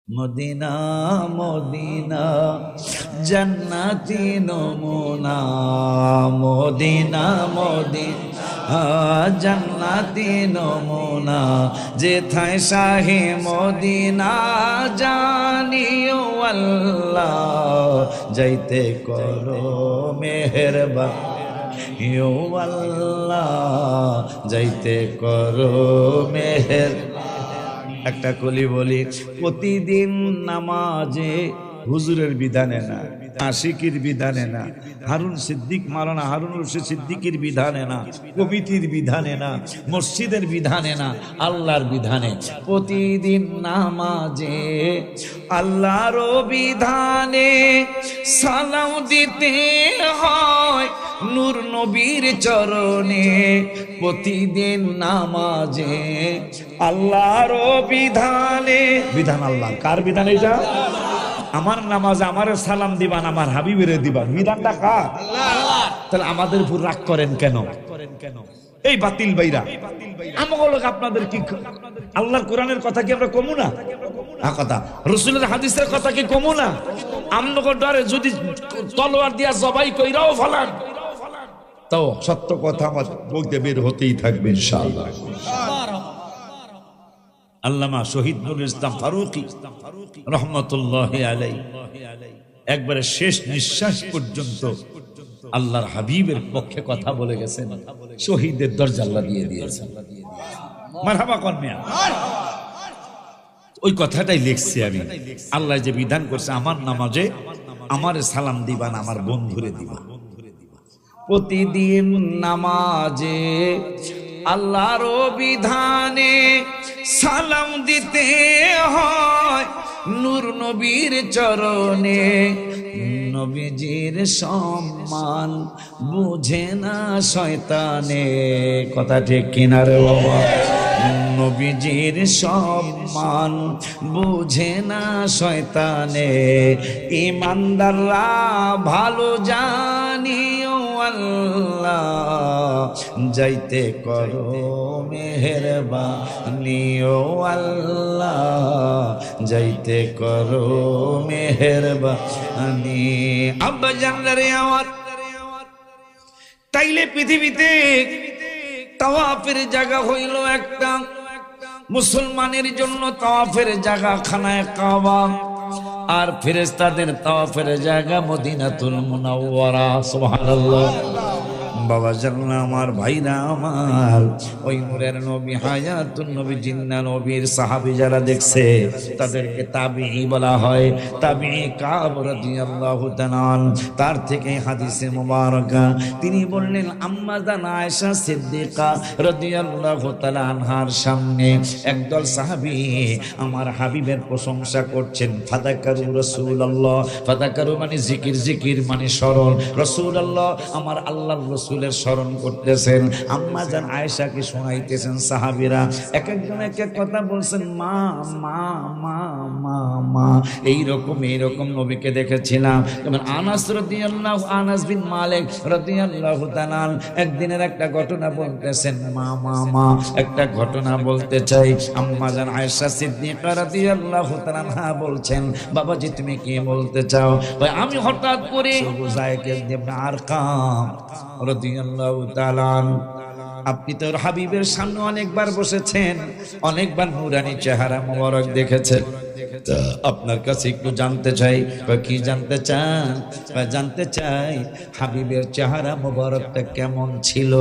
Medina Medina জান্নাতি নমুনা, Medina Medina জান্নাতি নমুনা, যেথায় শাহে মদিনা জানিও আল্লাহ, যাইতে করো মেহেরবানি ও আল্লাহ, যাইতে করো মেহেরবানি। একটা কলি বলি, প্রতিদিন নামাজে হুজুরের বিধানে না, আশিকির বিধানে না, হারুন সিদ্দিক মাওলানা হারুন রশিদ সিদ্দিকের বিধানে না, কমিটির বিধানে না, মসজিদের বিধানে না, আল্লাহর বিধানে প্রতিদিন নামাজে আল্লাহর বিধানে সালাম দিতে হয় নূর নবীর চরণে। প্রতিদিন নামাজে আল্লাহর বিধানে, বিধান আল্লাহ, কার বিধান এটা? আমার নামাজে আমারে সালাম দিবান, আমার হাবিবের দিবান, বিধানটা কার? তাহলে আমাদের উপর রাগ করেন কেন? এই বাতিল বাইরা আমগলক আপনাদের কি আল্লাহর কোরআনের কথা কি আমরা কমু না? কথা রাসূলের হাদিসের কথা কি কমু না? আমনগর ডরে যদি তলোয়ার দিয়া জবাই কইরাও ফলান, তো সত্য কথা আমার বলতে বের হতেই থাকবে ইনশাআল্লাহ। আল্লামা শহীদ নুরুল ইসলাম ফারুকী রহমাতুল্লাহি আলাইহি একবারে শেষ নিঃশ্বাস পর্যন্ত আল্লাহর হাবিবের পক্ষে কথা বলে গেছেন, শহীদের দরজা আল্লাহ দিয়ে দিয়েছেন। মারহাবা কোন মিয়া, ওই কথাটাই লিখছি আমি। আল্লাহ যে বিধান করছে আমার নামাজে আমারে সালাম দিবান, আমার বন্ধুরে দিবা। প্রতিদিন নামাজে আল্লাহর বিধানে সালাম দিতে হয় নূর নবীর চরণে। নবীজির সম্মান বুঝে না শয়তানে, কথা ঠিক কিনা রে বাবা? নবীজির সম্মান বুঝে না শয়তানে, ইমানদাররা ভালো জানিও আল্লাহ, যাইতে করো মেহেরবানি ও আল্লাহ, যাইতে করো মেহেরবানি। আব্বা জানলারে আমার তাইলে পৃথিবীতে তাওয়াফের জায়গা হইল একটা, মুসলমানের জন্য তাওয়াফের জায়গা খানায়ে কাবা, আর ফেরেশতাদের তাওয়াফের জায়গা মদিনাতুল মুনাওয়ারা। সুবহানাল্লাহ। বাবা জানলা আমার, ভাইরা আমার, ওই নূরের নবী হায়াতুন নবী জিন্না নবীর সাহাবী যারা দেখছে তাদেরকে তাবিঈ বলা হয়। তাবিঈ কাব রাদিয়াল্লাহু তাআলা, তার থেকে হাদিসে মুবারাকা তিনি বললেন, আম্মা জান আয়েশা সিদ্দিকা রাদিয়াল্লাহু তাআলা আনহার সামনে একদল সাহাবী আমার হাবিবের প্রশংসা করছেন। ফাযাকারু রাসূলুল্লাহ, ফাযাকারু মানে জিকির, জিকির মানে স্মরণ। রাসূলুল্লাহ আমার আল্লাহর রাসূলের স্মরণ করতেছেন। আম্মা জান আয়েশাকে শোনাইতেছেন সাহাবীরা, এক একজন এক এক কথা বলছেন, মা মা মা মা মা, এইরকম নবীকে দেখেছিলাম। যেমন আনাস রাদিয়াল্লাহু, আনাস বিন মালিক রাদিয়াল্লাহু তাআলা একদিনের একটা ঘটনা বলতেছেন, মা মা মা, একটা ঘটনা বলতে চাই। আম্মা জান আয়েশা সিদ্দিকা রাদিয়াল্লাহু তাআলা বলছেন, বাবাজি তুমি কি বলতে চাও? ভাই আমি হঠাৎ করে যায়কে ইবনে আরকাম রাদিয়াল্লাহু তাআলা, আপনি তো হাবিবের সামনে অনেকবার বসেছেন, অনেকবার নূরানী চেহারা মোবারক দেখেছেন, আপনার কাছে একটু জানতে চাই। কি জানতে চান? জানতে চাই হাবিবের চেহারা মোবারকটা কেমন ছিল।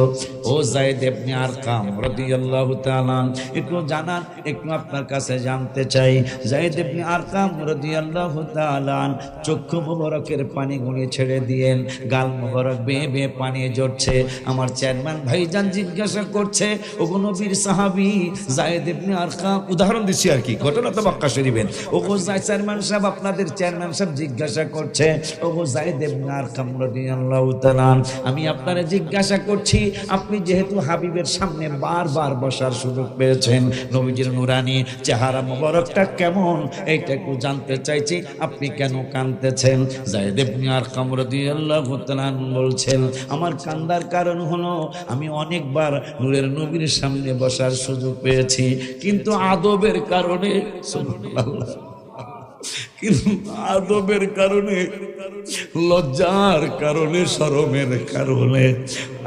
ও যায়েদ ইবনে আরকাম রাদিয়াল্লাহু তাআলা একটু জানান, একটু আপনার কাছে জানতে চাই। যায়েদ ইবনে আরকাম রাদিয়াল্লাহু তাআলা চক্ষু মোবারকের পানি গুলিয়ে ছেড়ে দিয়েন, গাল মোবারক বেয়ে বেয়ে পানি ঝরছে। আমার চেয়ারম্যান ভাইজান জিজ্ঞাসা করছে, ওগো নবীর সাহাবী যায়েদ ইবনে আরকাম, উদাহরণ দিচ্ছি আর কি, ঘটনা তো মক্কা শরীফের। ওগো চেয়ারম্যান সাহেব, আপনাদের চেয়ারম্যান সাহেব জিজ্ঞাসা করছে, ওগো যায়েদ ইবনে আরকাম রাদিয়াল্লাহু তাআলা, আমি আপনারে জিজ্ঞাসা করছি, আপনি যেহেতু হাবিবের সামনে বারবার বসার সুযোগ পেয়েছেন, নবীজির নূরানী চেহারা মোবারকটা কেমন এইটা একটু জানতে চাইছি, আপনি কেন কাঁদতেছেন? যায়েদ ইবনে আরকাম রাদিয়াল্লাহু তাআলা বলছেন, আমার কান্দার কারণ হলো আমি অনেকবার নূরের নবীর সামনে বসার সুযোগ পেয়েছি, কিন্তু আদবের কারণে সুবহানাল্লাহ কিন্তু আদবের কারণে, লজ্জার কারণে, শরমের কারণে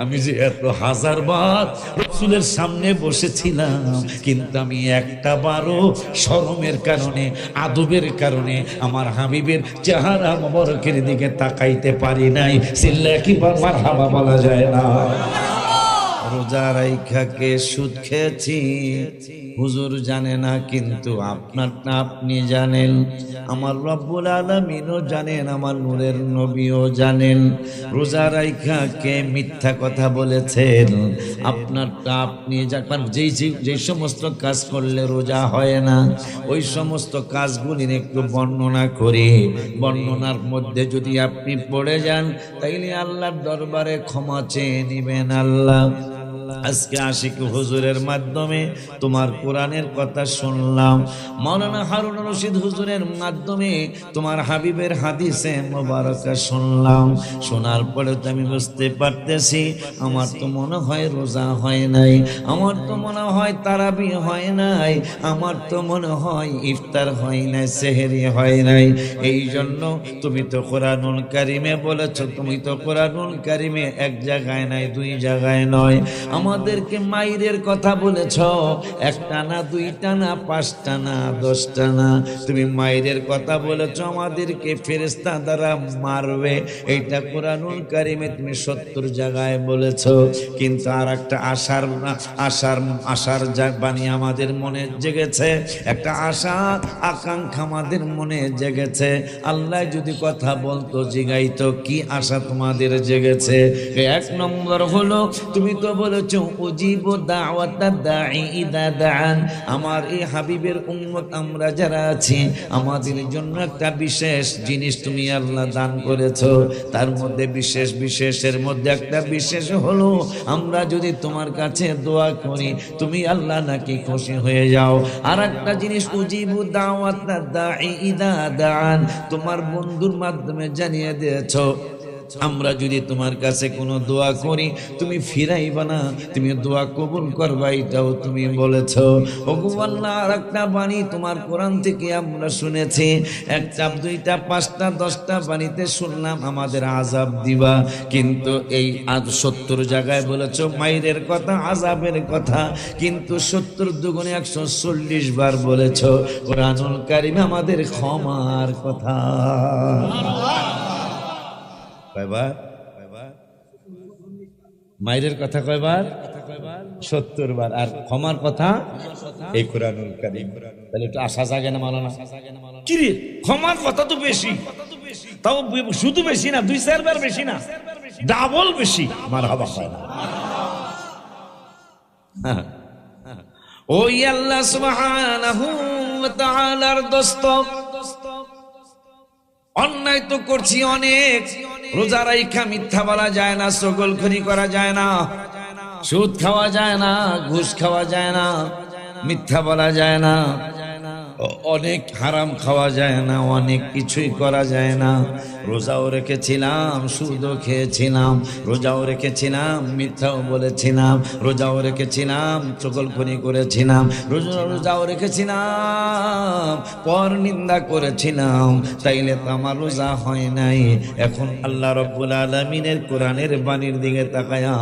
আমি যে এত হাজারবার রাসূলের সামনে বসেছিলাম, কিন্তু আমি একটা বারও শরমের কারণে, আদবের কারণে আমার হাবিবের চেহারা মোবারকের দিকে তাকাইতে পারি নাই। চিল্লায় কি মারহাবা বলা যায় না? রোজা রাইখা কে সুদ খেয়েছি হুজুর জানে না, কিন্তু আপনারটা আপনি জানেন, আমার রব্বুল আলামিনও জানেন, আমার নূরের নবীও জানেন। রোজা রাইখা কে মিথ্যা কথা বলেছেন আপনারটা আপনি জানেন। যেই সমস্ত কাজ করলে রোজা হয় না, ওই সমস্ত কাজগুলির একটু বর্ণনা করি। বর্ণনার মধ্যে যদি আপনি পড়ে যান, তাইলে আল্লাহর দরবারে ক্ষমা চেয়ে নিবেন। আল্লাহ, আজকে আশিক হুজুরের মাধ্যমে তোমার কোরআনের কথা শুনলাম, মাওলানা হারুন রশিদ হুজুরের মাধ্যমে তোমার হাবিবের হাদিসে মোবারকা শুনলাম। শোনার পরে তো আমি বুঝতে পারতেছি আমার তো মনে হয় রোজা হয় নাই, আমার তো মনে হয় তারাবি হয় নাই, আমার তো মনে হয় ইফতার হয় নাই, সেহরি হয় নাই। এই জন্য তুমি তো কোরআনুল কারিমে বলেছো, তুমি তো কোরআনুল কারিমে এক জায়গায় নাই, দুই জায়গায় নয়, আমাদেরকে মাইরের কথা বলেছ, একটা না, দুইটা না, পাঁচটা না, 10টা না, তুমি মাইরের কথা বলেছ, আমাদেরকে ফেরেশতা দ্বারা মারবে, এইটা কোরআনুল কারিমে তুমি 70 জায়গায় বলেছ। কিন্তু আর একটা আশার বাণী আমাদের মনে জেগেছে, একটা আশা আকাঙ্ক্ষা আমাদের মনে জেগেছে। আল্লাহ যদি কথা বলতো, জিগাইতো, কি আশা তোমাদের জেগেছে? এক নম্বর হলো, তুমি তো বলেছো উজিবু দাওয়াতাদ দাঈ ইযা দাআন, আমার এই হাবিবের উম্মত আমরা যারা আছি, আমাদের জন্য একটা বিশেষ জিনিস তুমি আল্লাহ দান করেছো। তার মধ্যে বিশেষের মধ্যে একটা বিশেষ হলো, আমরা যদি তোমার কাছে দোয়া করি, তুমি আল্লাহ নাকি খুশি হয়ে যাও। আর একটা জিনিস, উজিবু দাওয়াতাদ দাঈ ইযা দাআন, তোমার বন্ধুর মাধ্যমে জানিয়ে দিয়েছো, আমরা যদি তোমার কাছে কোনো দোয়া করি, তুমি ফিরাইবা না, তুমি দোয়া কবুল করবা, এটাও তুমি বলেছো। ওগো আল্লাহ, আর একটা বাণী তোমার কোরআন থেকে আমরা শুনেছি, একটা, দুইটা, পাঁচটা, 10টা বাণীতে শুনলাম আমাদের আযাব দিবা, কিন্তু এই 70 জায়গায় বলেছো মাইরের কথা, আযাবের কথা, কিন্তু 70 দুগুণে 140 বার বলেছো কোরআনুল কারীমে আমাদের ক্ষমার কথা। কয়বার? মায়ের কথা কয়বার? 70 বার। আর ক্ষমার কথা এই কোরআনুল কারীম। তাহলে একটু আশা জাগে না মাওলানা? কি রে, ক্ষমার কথা তো বেশি, তাও শুধু বেশি না, 2-4 বার বেশি না, ডাবল বেশি। মারহাবা হয় না? ওই আল্লাহ সুবহানাহু ওয়া তাআলার দোস্ত, অন্যায় তো করছি অনেক, রোজা রাইখা মিথ্যা বলা যায় না, চগলখড়ি করা যায় না, সুদ খাওয়া যায় না, ঘুষ খাওয়া যায় না, মিথ্যা বলা যায় না, অনেক হারাম খাওয়া যায় না, অনেক কিছুই করা যায় না। রোজাও রেখেছিলাম, সুদও খেয়েছিলাম, রোজাও রেখেছিলাম, মিথ্যাও বলেছিলাম, রোজাও রেখেছিলাম, চগলখড়ি করেছিলাম, রোজাও রেখেছিলাম, পর নিন্দা করেছিলাম, তাইলে তো আমার রোজা হয় নাই। এখন আল্লাহ রাব্বুল আলামিনের কোরআনের বাণীর দিকে তাকায়া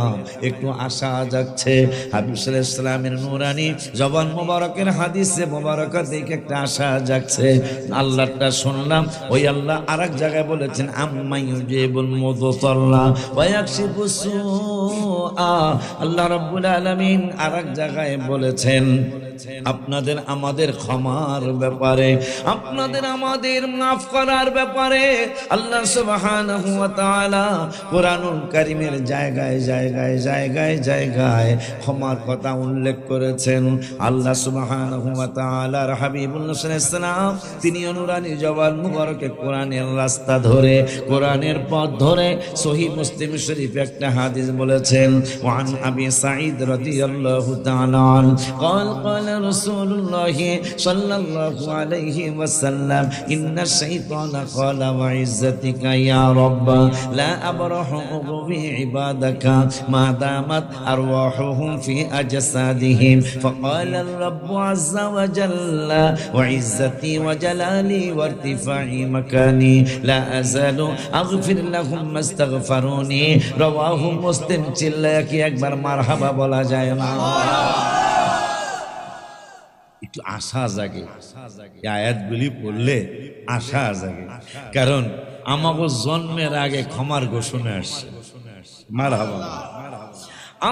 একটু আশা জাগছে। হাবিব সাল্লাল্লাহু আলাইহি ওয়াসাল্লামের নূরানি জবান মোবারকের হাদিসে মোবারকা দেখে একটা আশা জাগছে। আল্লাহটা শুনলাম, ওই আল্লাহ আরেক জায়গায় বলেছেন, আম্মা ইউজিবুল মুযতাল্লা ওয়া ইয়াকশিফুস সুআ। আল্লাহ রাব্বুল আলামিন আরেক জায়গায় বলেছেন আপনাদের আমাদের ক্ষমার ব্যাপারে, আপনাদের আমাদের মাফ করার ব্যাপারে। আল্লাহ সুবহানাহু ওয়া তাআলা কোরআনুল কারীমের জায়গায় জায়গায় জায়গায় জায়গায় ক্ষমার কথা উল্লেখ করেছেন। আল্লাহ সুবহানাহু ওয়া তাআলার হাবিবুল্লাহ সাল্লাল্লাহু আলাইহি ওয়াসাল্লাম তিনি নূরানি জবান মুবারকে কোরআনের রাস্তা ধরে, কোরআনের পথ ধরে সহিহ মুসলিম শরীফে একটা হাদিস বলেছেন, ওয়ান আবি সাঈদ রাদিয়াল্লাহু তাআলা قال قال রাসূলুল্লাহ সাল্লাল্লাহু আলাইহি ওয়াসাল্লাম ইন্নাশ শাইতানা ক্বালা ওয়া ইজ্জাতিকা ইয়া রাব্ব লা আবরাহু বি ইবাদাকা মা দামাত আরওয়াহুহুম ফি আজসাদিহিম ফাকালা আর-রাব্বু আযজা ওয়া জাল্লা ওয়া ইজ্জাতি ওয়া জালালি ওয়া ইরতিফা'i মাকানি লা আযালু আগফির লাহুম মাস্তাগফিরুনি রাওয়াহু মুসলিম। চিল্লায়া কি একবার মারহাবা বলা যায় না? একটু আশা জাগে, আয়াতগুলি পড়লে আশা জাগে, কারণ আমাকে জন্মের আগে ক্ষমার ঘোষণা আসছে। মারহাবা।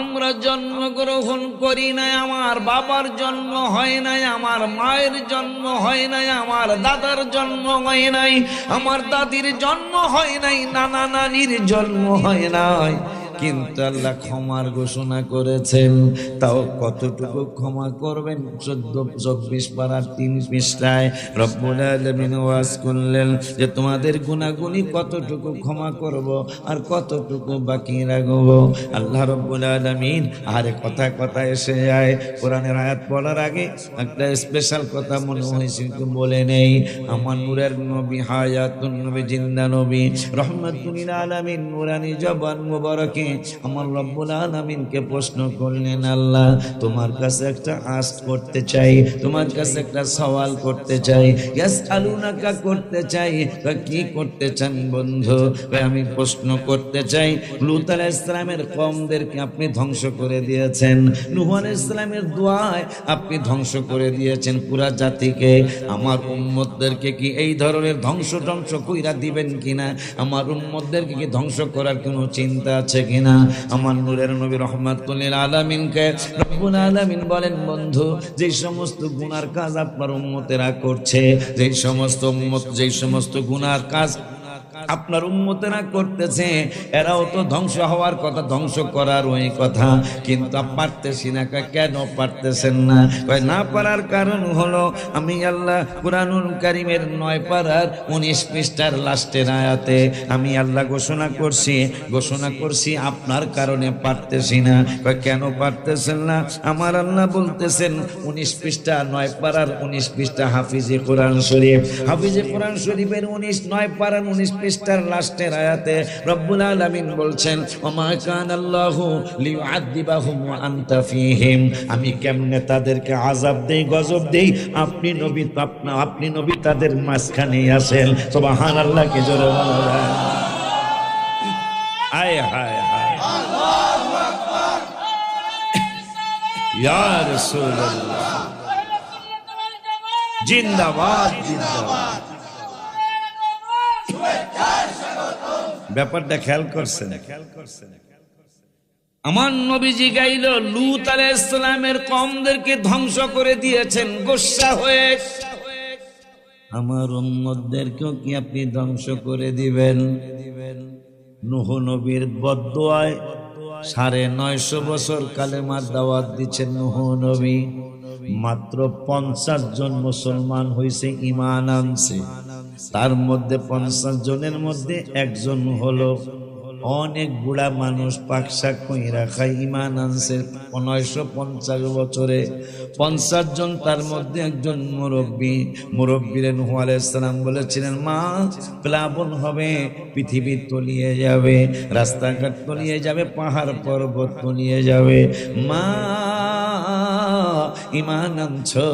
আমরা জন্মগ্রহণ করি নাই, আমার বাবার জন্ম হয় নাই, আমার মায়ের জন্ম হয় নাই, আমার দাদার জন্ম হয় নাই, আমার দাদির জন্ম হয় নাই, নানা নানির জন্ম হয় নাই, কিন্তু আল্লাহ ক্ষমার ঘোষণা করেছেন। তাও কতটুকু ক্ষমা করবেন? 24 পারা 3 পৃষ্ঠায় রব্বুল আলামিন ওয়াজ করলেন যে তোমাদের গুনাহগুনি কতটুকু ক্ষমা করব আর কতটুকু বাকি রাখবো। আল্লাহ রব্বুল আলামিন আরে কথা এসে যায়। কোরআনের আয়াত পড়ার আগে একটা স্পেশাল কথা মনে হয়েছে কিন্তু বলে নেই। আমার নূরের নবী, হায়াতুন নবী, জিন্দা নবী, রহমাতুল লিল আলামিন, নূরানি জবান মুবারকে আমার রব্বুল আলামিনকে প্রশ্ন করলেন, আল্লাহ তোমার কাছে একটা আস্ক করতে চাই, তোমার কাছে একটা সওয়াল করতে চাই, ইয়াসআলুনাকা করতে চাই। কি করতে চান বন্ধু? আমি প্রশ্ন করতে চাই, লূত আলাইহিস সালামের কওমদেরকে আপনি ধ্বংস করে দিয়েছেন, নূহ আলাইহিস সালামের দোয়ায় আপনি ধ্বংস করে দিয়েছেন পুরা জাতিকে। আমার উম্মতদেরকে কি এই ধরনের ধ্বংস কইরা দিবেন কিনা? আমার উম্মতদেরকে কি ধ্বংস করার কোনো চিন্তা আছে কিনা? আমার নূরের নবী রহমাতুল লিল আলামিনকে রব্বুল আলামিন বলেন, বন্ধু যে সমস্ত গুনার কাজ আপনার উম্মতেরা করছে, যে সমস্ত গুনার কাজ আপনার উম্মতেরা করতেছে, এরাও তো ধ্বংস হওয়ার কথা, ধ্বংস করার ওই কথা, কিন্তু পারতেছি না। কেন পারতেছেন না? না পারার কারণ হলো আমি আল্লাহ কুরআনুল কারীমের 9 পারার 19 পৃষ্ঠার লাস্টের আয়াতে আমি আল্লাহ ঘোষণা করছি আপনার কারণে পারতেছি না। কেন পারতেছেন না? আমার আল্লাহ বলতেছেন 19 পৃষ্ঠা 9 পারার 19 পৃষ্ঠা হাফিজে কোরআন শরীফের 9 পারার 19 পৃষ্ঠার লাস্টের আয়াতে রব্বুল আলামিন বলছেন, ওমা কানাল্লাহু লিউআযিবাহুম ওয়া আনতা ফীহিম। আমি কেমনে তাদেরকে আযাব দেই, গজব দেই, আপনি নবী তাদের মাঝখানেই আছেন। সুবহানাল্লাহ, কি জোরে বলা যায়? আয় হায় হায়, আল্লাহু আকবার, ইয়া রাসূলুল্লাহ, জিন্দাবাদ জিন্দাবাদ। ব্যাপারটা খেয়াল করছেন? আমার নবীজি গাইল, লূত আলাইহিস সালামের কওমদেরকে ধ্বংস করে দিয়েছেন গোসা হয়ে, আমার উম্মতদেরকেও কি আপনি ধ্বংস করে দিবেন? নূহ নবীর বদদুয়ায় 950 বছর কালেমার দাওয়াত দিচ্ছেন নূহ নবী, মাত্র 50 জন মুসলমান হইছে, ঈমান আনছে। তার মধ্যে 50 জনের মধ্যে একজন হলো অনেক বুড়া মানুষ, পাকশাক কইরা খাই, ঈমান আনছে 950 বছরে। 50 জন, তার মধ্যে একজন মুরব্বী নূহ আলাইহিস সালাম বলেছিলেন, মা প্লাবন হবে, পৃথিবী তলিয়ে যাবে, রাস্তাঘাট তলিয়ে যাবে, পাহাড় পর্বত তলিয়ে যাবে, মা ঈমান আনছো?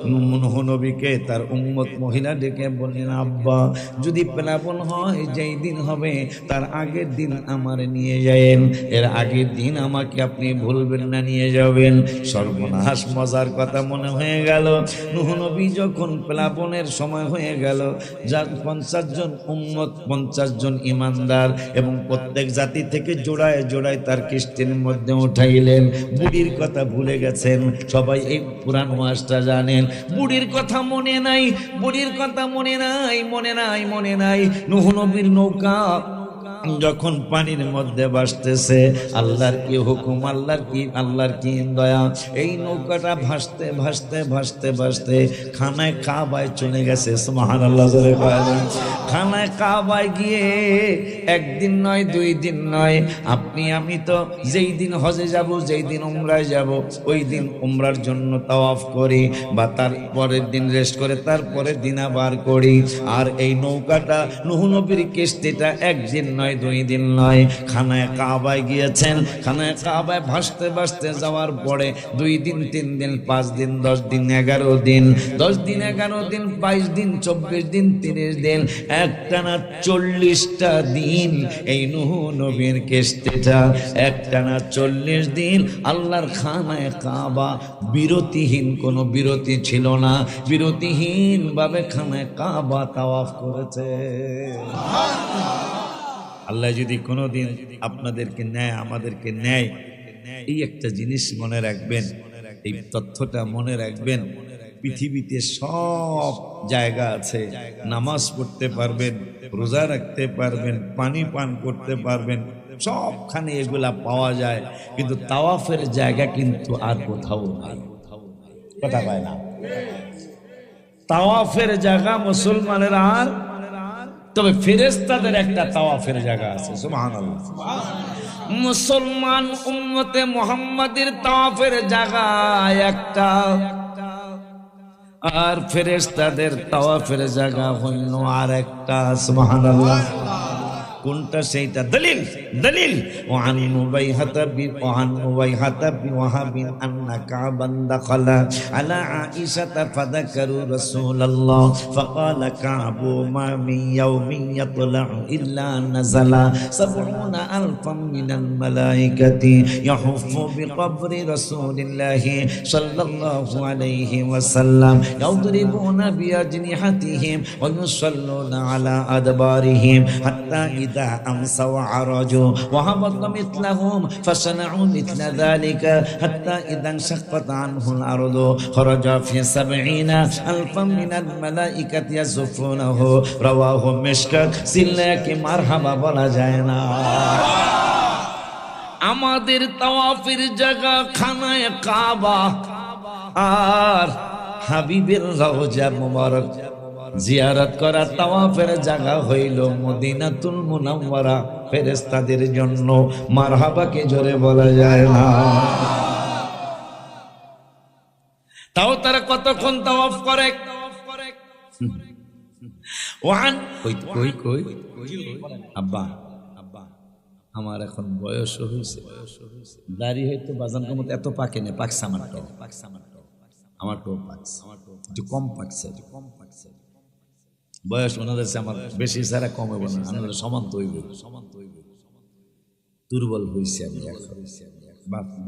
নূহ নবীকে তার উম্মত মহিলা ডেকে বললেন, আব্বা যদি প্লাবন হয়, যেই দিন হবে তার আগের দিন আমার নিয়ে যাবেন, এর আগের দিন আমাকে আপনি ভুলবেন না, নিয়ে যাবেন। সর্বনাশ, মজার কথা মনে হয়ে গেল। নূহ নবী যখন প্লাবনের সময় হয়ে গেল, যার 50 জন উম্মত, 50 জন ইমানদার এবং প্রত্যেক জাতি থেকে জোড়ায় জোড়ায় তার কিস্তির মধ্যে উঠাইলেন। বুড়ির কথা ভুলে গেছেন, সবাই এই পুরাণ ওয়াজটা জানেন। বুড়ির কথা মনে নাই, বুড়ির কথা মনে নাই। নূহ নবীর নৌকা যখন পানির মধ্যে ভাসতেছে, আল্লাহর কি হুকুম, আল্লাহর কি দয়া, এই নৌকাটা ভাসতে ভাসতে ভাসতে ভাসতে খানায় কাবায় চলে গেছে। সুবহানাল্লাহ। খানায় কাবায় গিয়ে একদিন নয়, 2 দিন নয়, আপনি আমি তো যেই দিন হজে যাব, যেই দিন উমরায় যাব, ওই দিন উমরার জন্য তাওয়াফ করি, বা তার পরের দিন রেস্ট করে তারপরের দিন আবার করি। আর এই নৌকাটা নূহ নবীর কিস্তিটা একদিন নয়, 2 দিন নয়, খানায় কাবায় গিয়েছেন। খানায় কাবায় ভাসতে ভাসতে যাওয়ার পরে 2 দিন, 3 দিন, 5 দিন, 10 দিন, 11 দিন, 10 দিন, 11 দিন, 22 দিন, 24 দিন, 30 দিন, একটানা 40টা দিন এই নূহ নবীর কিস্তিটা, একটানা 40 দিন আল্লাহর খানায় কাবা বিরতিহীন, কোনো বিরতি ছিল না, বিরতিহীন ভাবে খানায় কাবা তাওয়াফ করেছে। আল্লাহ যদি কোনোদিন আপনাদেরকে নেয়, আমাদেরকে নেয়, এই একটা জিনিস মনে রাখবেন, এই তথ্যটা মনে রাখবেন, পৃথিবীতে সব জায়গা আছে, নামাজ পড়তে পারবেন, রোজা রাখতে পারবেন, পানি পান করতে পারবেন, সবখানে এগুলা পাওয়া যায়, কিন্তু তাওয়াফের জায়গা কিন্তু আর কোথাও নাই। কথা পায় না, তাওয়াফের জায়গা মুসলমানের আর, তবে ফেরেশতাদের একটা তাওয়াফের জায়গা আছে। সুবহানাল্লাহ। মুসলমান উম্মতে মুহাম্মাদের তাওয়াফের জায়গা একটা, আর ফেরেশতাদের তাওয়াফের জায়গা হইল আর একটা। সুবহানাল্লাহ। কোনটা সেইটা? দলিল দলিল ওয়ান মুবাইহাতা বি ওয়ান মুবাইহাতা বি ওয়াহাবিন আন্না কাবান দাখালা আলা আয়েশা ফাযাকারু রাসূলুল্লাহ ফাকালা কাবু মা মিন ইয়াউমিন ইয়াতলাউ ইল্লা নাযালা ৭০ আলফাম মিনাল মালাইকাতি ইয়াহুফু বিকবরি রাসূলিল্লাহি সাল্লাল্লাহু আলাইহি ওয়াসাল্লাম ইয়াদরিবুনা বিআজনিহাতিহিম ওয়া ইউসাল্লুনা আলা আদবারিহিম হাত্তা أمسوا وعرجوا وهبط مثلهم فصنعوا مثل ذلك حتى إذا انشقت عنه الأرض خرج في 70 ألفا من الملائكة يزفونه رواه مشكات سلك مرحبا বলা যায় না। আমাদের তাওয়াফের জায়গা খানায় কাবা, আর হাবিবের রওজা মুবারক জিয়ারত করা তাওয়াফের জায়গা হইল মদিনাতুল মুনাওয়ারা। ফেরেশতাদের জন্য মারহাবাকে জোরে বলা যায় না। তাও তারা কতক্ষণ তাওয়াফ করে? ওয়ান কই কই কই আব্বা আব্বা আমার এখন বয়স হইছে, দাড়ি হয়তো বাজান কমতে এত পাকে না, পাকছে আমার তো, আমার তো পাকছে, একটু কম পাকছে, বয়স ওনাদের আমার বেশি ছাড়া কম হবে না, আমাদের সমান তো হইবে, দুর্বল হয়েছে আমি এখন।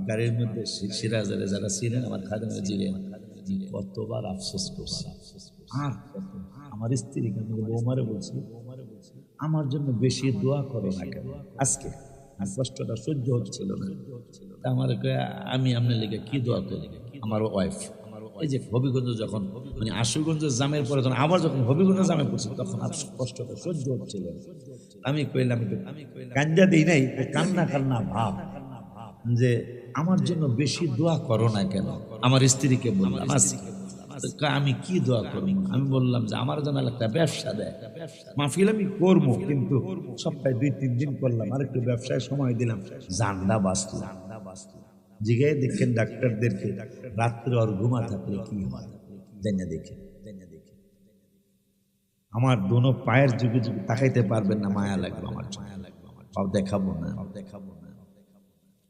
গাড়ির মধ্যে সিরাজারে যারা ছিলেন আমার খাদেমে জিরে কতবার আফসোস করছি, আর আমার স্ত্রীকে বৌমারে বলছি আমার জন্য বেশি দোয়া করো না কেন, আজকে কষ্টটা সহ্য হচ্ছিল না, আমার আমি আপনার লেগে কি দোয়া করি। আমার ওয়াইফ এই যে হবিগঞ্জ যখন মানে আশুগঞ্জ জামের পরে যখন আবার যখন হবিগঞ্জ জামে পড়ছিল তখন কষ্টটা সহ্য হচ্ছিল, আমি কইলাম কান্দা দিই নাই, কান্না কান্না ভাব যে আমার জন্য বেশি দোয়া করো না কেন। আমার স্ত্রীকে বললাম আমি কি দোয়া করবো, আমি বললাম যে আমার জন্য একটা ব্যবসা দেয়, মাহফিল আমি করবো কিন্তু সপ্তাহে 2-3 দিন করলাম, আর একটু ব্যবসায় সময় দিলাম, জানলা বাঁচলাম। জিগায় দেখেন ডাক্তারদেরকে রাত্রে আর ঘুমা থাকলে কি হয়, জানা দেখে আমার দোনো পায়ের যুগে যুগে তাকাইতে পারবেন না, মায়া লাগবে আমার, পাও দেখাবো না,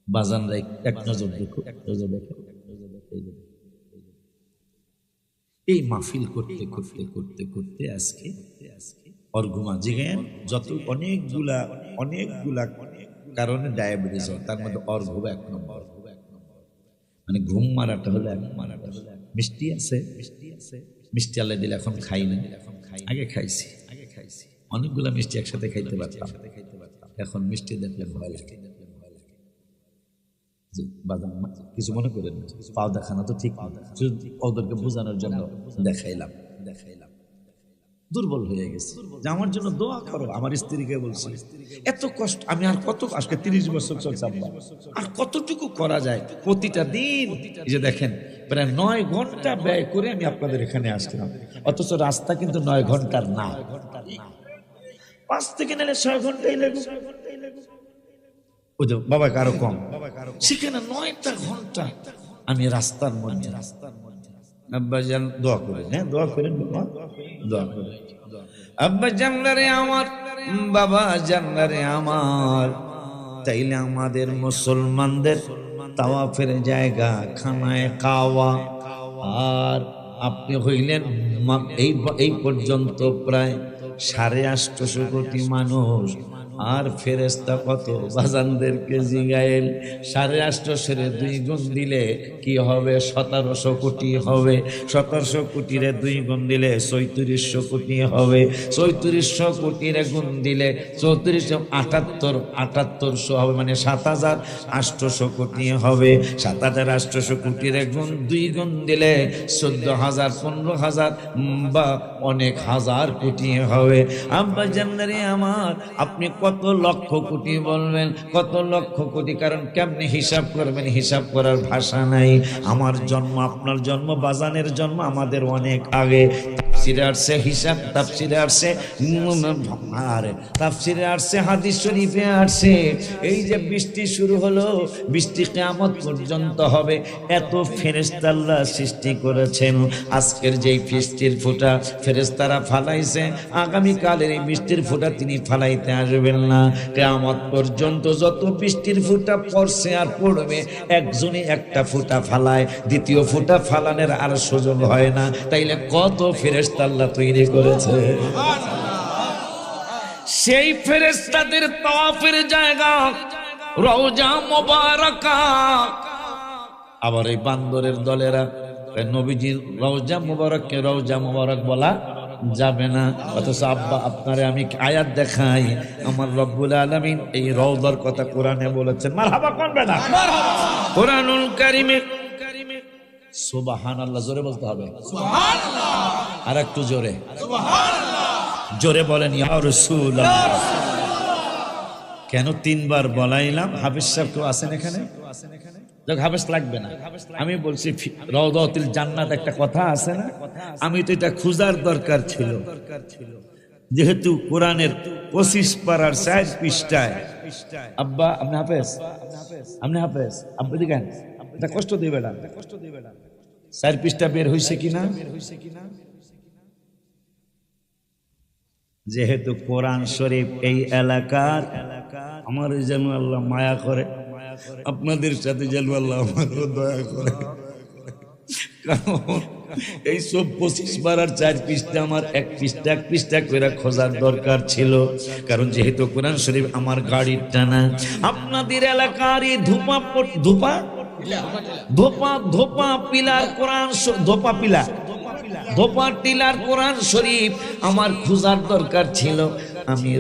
বাজানরা এক নজর দেখো, এক নজর দেখো। এই মাহফিল করতে করতে করতে করতে আজকে ওর ঘুমা জিগায় যত অনেকগুলা কারণে ডায়াবেটিস হয়, তার মধ্যে ওর ঘুম 1 নম্বর, মানে ঘুম মারাটা হলো মিষ্টি আছে, মিষ্টি আল্লাহ দিলে এখন খাই না, আগে খাইছি অনেকগুলা মিষ্টি একসাথে খাইতে পারতাম, এখন মিষ্টি দেখলে ভয় লাগে। কিছু মনে করেন পাও দেখানো তো ঠিক, ওদেরকে বোঝানোর জন্য দেখাইলাম। দুর্বল হয়ে গেছে, যে আমার জন্য দোয়া করো। আমার স্ত্রীকে বলছি এত কষ্ট, আমি আর কত, আজকে 30 বছর চলছে আব্বা, আর কতটুকু করা যায়। প্রতিটা দিন এই যে দেখেন প্রায় 9 ঘন্টা ব্যয় করে আমি আপনাদের এখানে আসলাম, অথচ রাস্তা কিন্তু 9 ঘন্টার না, 5 থেকে নিলে 6 ঘন্টাই লাগবে। ওই যে বাবা কারো কম, সেখানে 9টা ঘন্টা আমি রাস্তার মধ্যে। আব্বা জান দোয়া করেন, হ্যাঁ দোয়া করেন বাবা, দোয়া করেন। আব্বা জানলারে আমার, বাবা জানলারে আমার, তাইলে আমাদের মুসলমানদের তাওয়াফের জায়গা খানায় কাওয়া, আর আপনি হইলেন এই পর্যন্ত প্রায় 850 কোটি মানুষ, আর ফেরেশতা কত বাজানদেরকে জিগাইল, 850 2 গুণ দিলে কি হবে? 1700 কোটি হবে। 1700 কোটিরে 2 গুণ দিলে 3400 কোটি হবে। 3400 কোটিরে গুণ দিলে 3478 হবে, মানে 7800 কোটি হবে। 7800 কোটিরে গুণ 2 গুণ দিলে 14000 15000 বা অনেক হাজার কোটি হবে। আব্বা জান্নারে আমার, আপনি কত লক্ষ কোটি বলবেন, কত লক্ষ কোটি, কারণ কেমনে হিসাব করবেন? হিসাব করার ভাষা নাই। আমার জন্ম, আপনার জন্ম, বাজানের জন্ম আমাদের অনেক আগে। তাফসিরে আসছে হিসাব, তাফসিরে আসছে তাফসিরে আসছে, হাদিস শরীফে আসছে, এই যে বৃষ্টি শুরু হলো, বৃষ্টি কিয়ামত পর্যন্ত হবে। এত ফেরেশতা আল্লাহ সৃষ্টি করেছেন। আজকের যেই বৃষ্টির ফোঁটা ফেরেশতারা ফালাইছে, আগামী কালের এই বৃষ্টির ফোঁটা তিনি ফালাইতে আসবেন না। কিয়ামত পর্যন্ত যত বৃষ্টির ফোঁটা পড়ছে আর পড়বে, একজনই একটা ফোঁটা ফালায়, দ্বিতীয় ফোঁটা ফালানোর আর সুযোগ হয় না। তাইলে কত ফেরেশতা আল্লাহ তৈরি করেছে। সেই ফেরেশতাদের তাওয়াফের জায়গা রওজা মুবারাকা। আবার এই বান্দরের দলেরা নবীজির রওজা মুবারককে রওজা মুবারক বলা যাবে না, অথচ আব্বা আপনারে আমি আয়াত দেখাই, আমার রব্বুল আলামিন এই রওজার কথা কোরআনে বলেছেন। মারহাবা কোনবেন না? কোরআনুল কারীমে সুবহানাল্লাহ জোরে বলতে হবে, সুবহানাল্লাহ, আর একটু জোরে, সুবহানাল্লাহ, জোরে বলেন ইয়া রাসূলুল্লাহ। কেন 3 বার বলাইলাম? হাফেজ সাহেব কেউ আছেন এখানে? দেখ হাফেজ লাগবে না, আমি বলছি রওদাতুল জান্নাত একটা কথা আছে না, আমি তো এটা খুঁজার দরকার ছিল, যেহেতু কোরআনের 25 পারার 4 পৃষ্ঠায়। আব্বা আপনি হাফেজ, আপনি হাফেজ, আব্বা দেখেন এটা কষ্ট দিবে না, 4 পৃষ্ঠা বের হইছে কিনা? যেহেতু কোরআন শরীফ এই এলাকার, আমার যেন আল্লাহ মায়া করে, আপনাদের সাথে যেন আল্লাহ আমারও দয়া করে, কারণ এই সব 25 পারার 4 পৃষ্ঠা আমার এক পৃষ্ঠা করে খোঁজার দরকার ছিল। কারণ যেহেতু কোরআন শরীফ আমার গাড়ির টানা, আপনাদের এলাকার এই ধোপা পিলার কোরআন, ধোপা টিলার কোরআন শরীফ আমার খোঁজার দরকার ছিল। আমি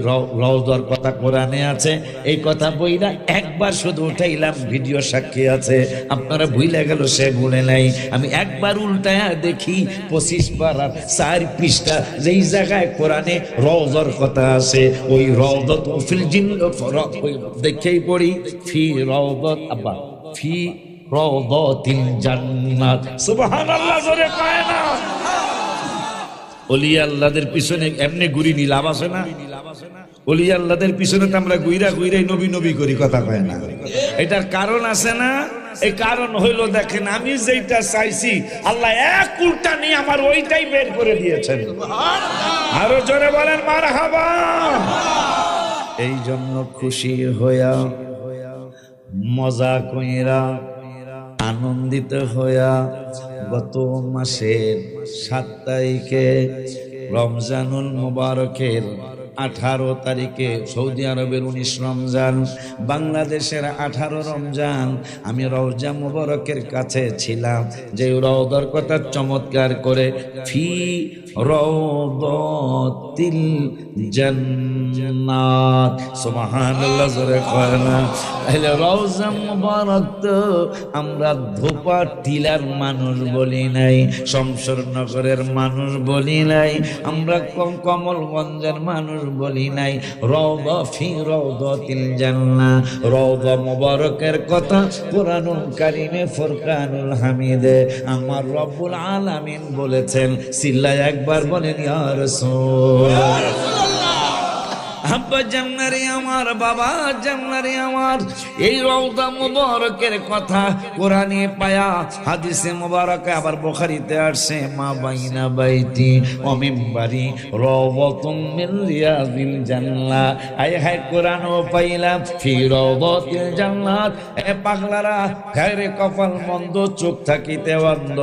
রওজার কথা কোরআনে আছে, এই কথা বইরা একবার শুধু উঠাইলাম, ভিডিও সাক্ষী আছে, আপনারা ভুলে গেল, সে ভুলে নাই। আমি একবার উল্টায়া দেখি 25 পারার 4 পৃষ্ঠা, যেই জায়গায় কোরআনে রওজার কথা আছে, ওই রওজাত ফিল জিন্নাত দেখেই পড়ি, ফি রওজাত, আব্বা ফি রওদাতিল জান্নাত। সুবহানাল্লাহ জোরে কয় না? ওলি আল্লাহদের পিছনে এমনি ঘুরি নি লাভ আছে না? ওলি আল্লাহদের পিছনে তো আমরা ঘুরাই নবী করি, কথা কয় না? এটার কারণ আছে না? এই কারণ হইল, দেখেন আমি যেটা চাইছি আল্লাহ এক উল্টা নিয়ে আমার ওইটাই বের করে দিয়েছেন। আরো জোরে বলেন মারহাবা। এই জন্য খুশি হইয়া, মজা কইরা, আনন্দিত হইয়া গত মাসের 7 তারিখে রমজানুল মুবারকের 18 তারিখে, সৌদি আরবের 19 রমজান, বাংলাদেশের 18 রমজান, আমি রওজা মুবারকের কাছে ছিলাম। যে রওজার কথা চমৎকার করে ফি রওদাত রাওদাতিল জান্নাত। সুবহানাল্লাহ, জোরে কয় না। তাহলে রওজা মুবারক তো আমরা ধোপা টিলার মানুষ বলি নাই, শমশেরনগরের মানুষ বলি নাই, আমরা কমলগঞ্জের মানুষ বলি নাই। রওজা ফি রাওদাতিল জান্নাহ, রওজা মুবারকের কথা কোরআনুল কারীমে ফুরকানুল হামিদে আমার রব্বুল আলামিন বলেছেন। সিল্লায় একবার বলেন ইয়া রাসূল। আব্বা জান্নারে আমার, বাবা জান্নারে আমার, এই রওজা মুবারকের কথা কোরআনে পায়া হাদিসে মুবারকে আবার বুখারীতে আসছে, মা বাইনা বাইতি ওয়া মিম্বারি রাওযাতুম মিন রিয়াজিল জান্নাহ। আয় হায় কোরআনও পাইলাম ফি রাওযাতিল জান্নাত। এ পাগলারা, ঘরে কপাল মন্দ, চোখ থাকিতে অন্ধ,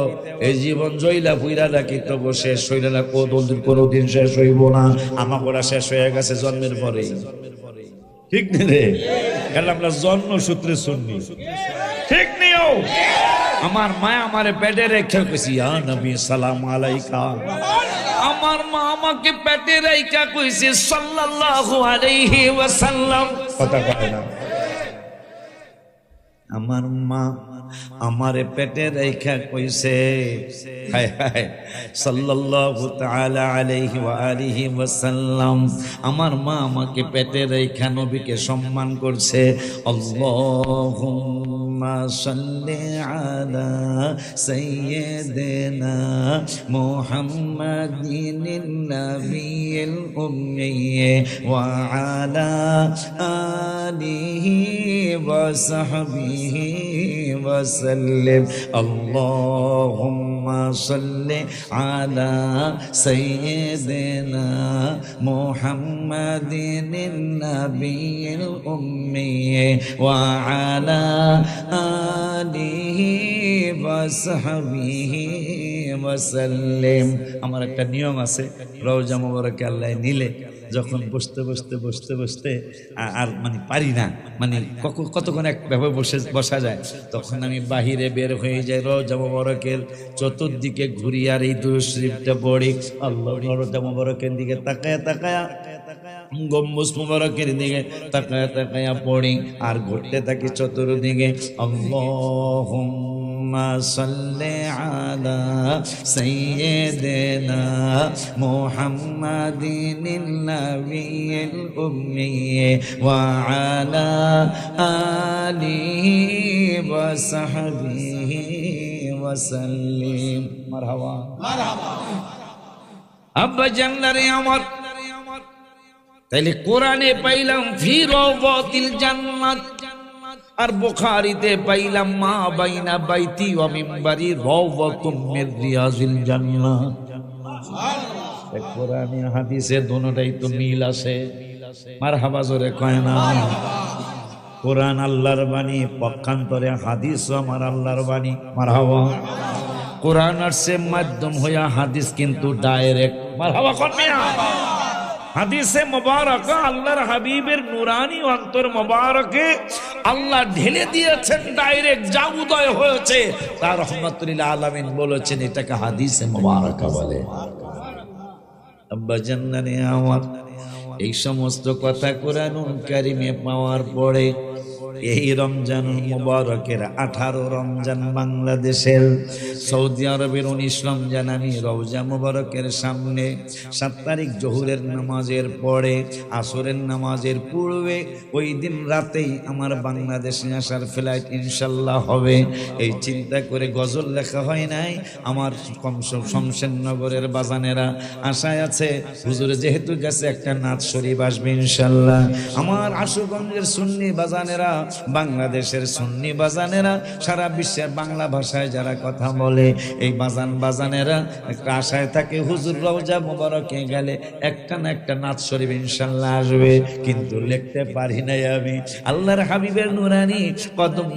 এই জীবন জইলা পুইরা রাখি তো শেষ হইল না, কোনদিন শেষ হইব না। আমাগোরা শেষ হয়ে গেছে জন্মের পরে, ঠিক নেই রে? কারণ আমরা জন্ম সূত্রে শুননি, ঠিক নিও। আমার মা আমারে পেটে রেখে কইছি ইয়া নবী সালাম আলাইকা। আমার মা আমাকে পেটে রেখে কইছে সাল্লাল্লাহু আলাইহি ওয়াসাল্লাম। কথা কয় না? আমার মা আমারে পেটে রেখা কইছে হায় হায় সাল্লাল্লাহু তাআলা আলাইহি ওয়া আলিহি ওয়াসাল্লাম। আমার মা আমাকে পেটে রেখা নবীকে সম্মান করছে। আল্লাহুম্মা সাল্লি আলা সাইয়্যিদিনা মুহাম্মাদিন নাবিয়িল উম্মি ওয়া আলা আলিহি ওয়া সাহবিহি وسلم اللهم صل على سيدنا محمد النبي الأمي وعلى آله وصحبه وسلم। আমার একটা নিয়ম আছে, রওজা মুবারকে আল্লাহ নিলে যখন বসতে বসতে বসতে বসতে আর মানে পারি না, মানে কতক্ষণ একভাবে বসা যায়, তখন আমি বাহিরে বের হয়ে যাই, রওজা মুবারকের চতুর্দিকে ঘুরি আর এই দুরূদ শরীফটা পড়ি। আল্লাহ রওজা মুবারকের দিকে তাকায়া তাকায়া, গম্বুজ মুবারকের দিকে তাকায়া তাকায়া পড়ি আর ঘুরতে থাকি চতুর্দিকে। আল্লাহুম্মা সাল্লি আলা সাইয়্যিদিনা মুহাম্মাদিন নাবিয়িল উম্মি ওয়া আলা আলিহি ওয়া সাহবিহি ওয়া সাল্লিম। মারহাবা মারহাবা। আব্বা জান্নারে আমার, তাইলে কোরআনে পাইলাম ফি রাওযাতিল জান্নাত, আর বুখারীতে পাইলাম মা বাইনা বাইতি ওয়া মিম্বারি রাওযাতুম মির রিয়াজিল জান্নাহ। কোরআনে হাদিসে দুটোটাই তো মিল আছে। মারহাবা, জোরে কয় না? কোরআন আল্লাহর বাণী, পক্ষান্তরে হাদিস আমার আল্লাহর বাণী। মারহাবা। কোরআন আসছে মাধ্যম হইয়া, হাদিস কিন্তু ডাইরেক্ট। মারহাবা কোন মিয়া? হাদিসে মুবারক আল্লাহর হাবিবের নুরানি অন্তর মুবারকে আল্লাহ ঢেলে দিয়েছেন, ডাইরেক্ট যা উদয় হয়েছে তার রহমাতুল আলামিন বলেছেন এটাকে হাদিসে মুবারক বলে। আব্বা জান্নারে আমার, এই সমস্ত কথা কোরআনুল কারীমে পাওয়ার পরে এই রমজান মুবারকের 18 রমজান বাংলাদেশের, সৌদি আরবের 19 রমজান আমি রওজা মুবারকের সামনে 7 তারিখ জোহরের নামাজের পরে আসরের নামাজের পূর্বে ওই দিন রাতেই আমার বাংলাদেশে আসার ফ্লাইট ইনশাল্লাহ হবে। এই চিন্তা করে গজল লেখা হয় নাই। আমার শমশেরনগরের বাজানেরা আশায় আছে, হুজুরে যেহেতু গেছে একটা নাচ শরীফ আসবে ইনশাল্লাহ। আমার আশুগঞ্জের সুন্নি বাজানেরা, বাংলাদেশের সুন্নি বাজানেরা, সারা বিশ্বের বাংলা ভাষায় যারা কথা বলে, এই বাজানেরা একটা আশায় থাকে হুজুর রওজা মুবারকে গেলে একটা না একটা নাচ শরীফ ইনশাল্লাহ আসবে। কিন্তু লিখতে পারি নাই আমি। আল্লাহর হাবিবের নুরানি কদম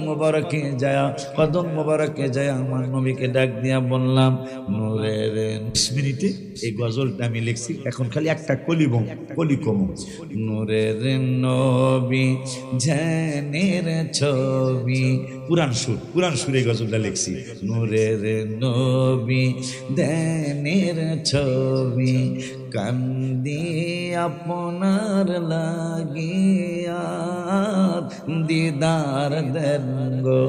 মুবারকে যায় আমার নবীকে ডাক দিয়া বললাম, নূরের 20 মিনিটে এই গজলটা আমি লিখছি, এখন খালি একটা কলি কম। নূরের নবী জানের ছবি, পুরান সুরে গজলটা লিখছি। নূরের নবী ধ্যানের ছবি, কান্দি আপনার লাগিয়া দিদার দেন গো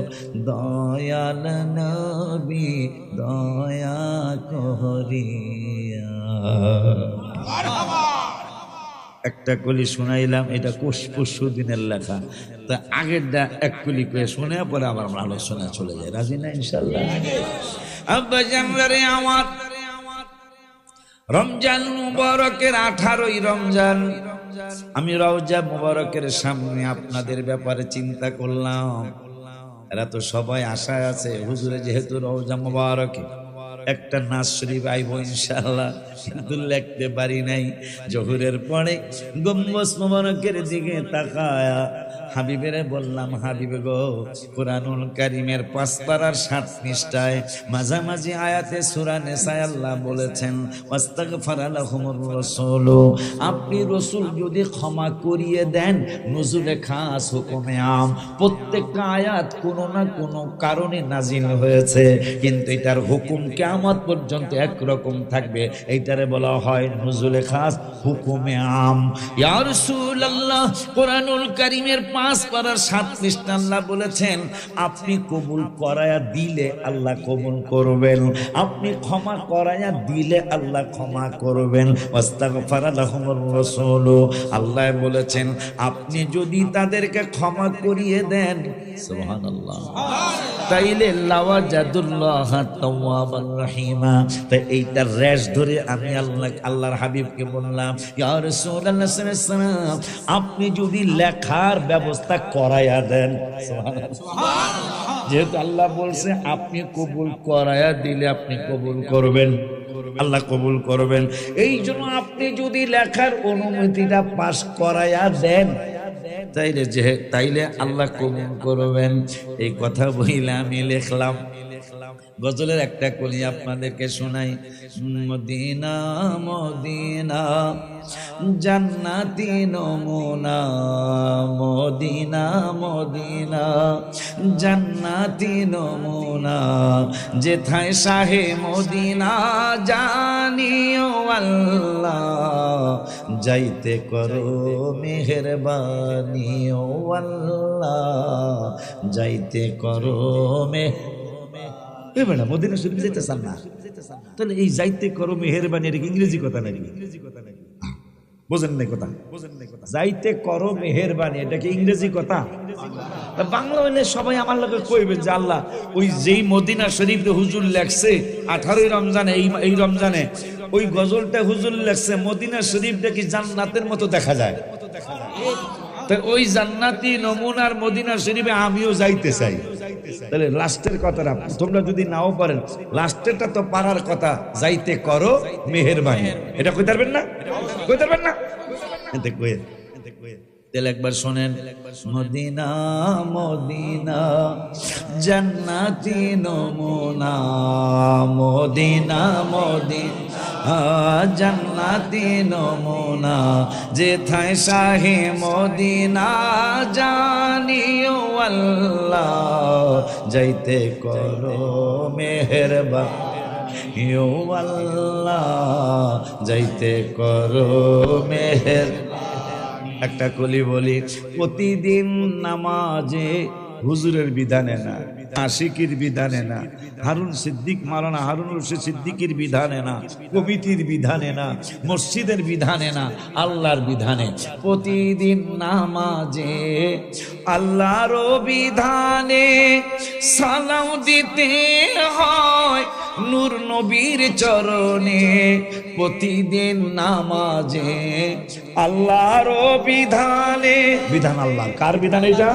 দয়াল নবী দয়া করিয়া। একটা কলি শুনাইলাম, এটা পরশু দিনের লেখা। তা আগেরটা এক কলি করে শুনে পরে আবার আমরা আলোচনা চলে যায়। রাজি না ইনশাল্লাহ? আব্বা জানরে আমার রমজান মুবারকের 18ই রমজান আমি রওজা মুবারকের সামনে আপনাদের ব্যাপারে চিন্তা করলাম। এরা তো সবাই আশায় আছে হুজুরে যেহেতু রওজা মুবারকে একটা নাচ শরীফ আইব ইনশাআল্লাহ, কিন্তু লিখতে পারি নাই। জোহরের পরে গম্বুজ মুবারকের দিকে তাকায়া হাবিবেরে বললাম, হাবিব গো, কুরআনুল কারীমের 5 পারার 7 পৃষ্ঠায় মাঝামাঝি আয়াতে সূরা নিসায় আল্লাহ বলেছেন ওয়াস্তাগফারা লাহুমুর রাসূল, আপনি রাসূল যদি ক্ষমা করিয়ে দেন নুজুলে খাস হুকুমে আম। প্রত্যেকটা আয়াত কোনো না কোনো কারণে নাজিল হয়েছে, কিন্তু এটার হুকুম কিয়ামত পর্যন্ত একরকম থাকবে। এইটারে বলা হয় নুজুলে খাস হুকুমে আম। ইয়া রাসূলুল্লাহ, কুরআনুল কারীমের 5 পারার 7 পৃষ্ঠা আল্লাহ বলেছেন আপনি কবুল করায়া দিলে আল্লাহ কবুল করবেন, আপনি ক্ষমা করায়া দিলে আল্লাহ ক্ষমা করবেন। ওয়াস্তাগফারা লাহুমুর রাসূল, আল্লাহ বলেছেন আপনি যদি তাদেরকে ক্ষমা করিয়ে দেন, সুবহানাল্লাহ, তাইলে লাওয়াজাদুল্লাহ তাওয়াবার রহিমা। তাই এইটার রেশ ধরে আমি আল্লাহর হাবিবকে বললাম, ইয়া রাসূলুল্লাহ সাল্লাল্লাহু আলাইহি ওয়াসাল্লাম, আপনি যদি লেখার ব্যবস্থা করায়া দেন, সুবহানাল্লাহ, যেহেতু আল্লাহ বলছে আপনি কবুল করায়া দিলে আপনি কবুল করবেন, আল্লাহ কবুল করবেন। এই জন্য আপনি যদি লেখার অনুমতিটা পাশ করায়া দেন তাইলে আল্লাহ কবুল করবেন। এই কথা বইলে আমি লিখলাম। গজলের একটা কলি আপনাদেরকে শোনাই। মদিনা মদিনা জান্নাতি নমুনা, মদিনা মদিনা জান্নাতি নমুনা, যেথায় শাহে মদিনা জানিও আল্লাহ, যাইতে করো মেহেরবানি ও আল্লাহ, যাইতে করো বেটা মদিনা শরীফ যাইতে চান না, তাহলে এই যাইতে করো মেহেরবানি এটা ইংরেজি কথা নাকি? বোঝেন নাই কথা? যাইতে করো মেহেরবানি এটা কি ইংরেজি কথা? বাংলা হইলে সবাই আমার লোকে কইবেন যে আল্লাহ ওই যেই মদিনা শরীফ হুজুর লেখছে 18ই রমজানে, এই রমজানে ওই গজলটা হুজুর লেখছে, মদিনা শরীফটা কি জান্নাতের মতো দেখা যায়? তাই ওই জান্নাতি নমুনার মদিনা শরীফে আমিও যাইতে চাই। তাহলে লাস্টের কথাটা তোমরা যদি নাও পারেন, লাস্টেরটা তো পারার কথা, যাইতে করো মেহেরবানি, এটা কইতে পারবেন না? কইতে পারবেন না? এতে কইেন তাহলে একবার শোনেন। মদিনা মদিনা জান্নাতি নমুনা, মদিনা মদিনা জান্নাতি নমুনা, যেথায় শাহে মদিনা জানিও আল্লাহ, যাইতে করো মেহেরবানি ও আল্লাহ, যাইতে করো মেহেরবানি। একটা কলি বলি, প্রতিদিন নামাজে হুজুরের বিধানে না, আশিকির বিধানে না, হারুন সিদ্দিক মাওলানা হারুন রশিদ সিদ্দিকের বিধানে না, কমিটির বিধানে না, মসজিদের বিধানে না, আল্লাহর বিধানে প্রতিদিন নামাজে আল্লাহর বিধানে সালাম দিতে হয় নূর নবীর চরণে। প্রতিদিন নামাজে আল্লাহর বিধানে, বিধান আল্লাহ, কার বিধান এটা?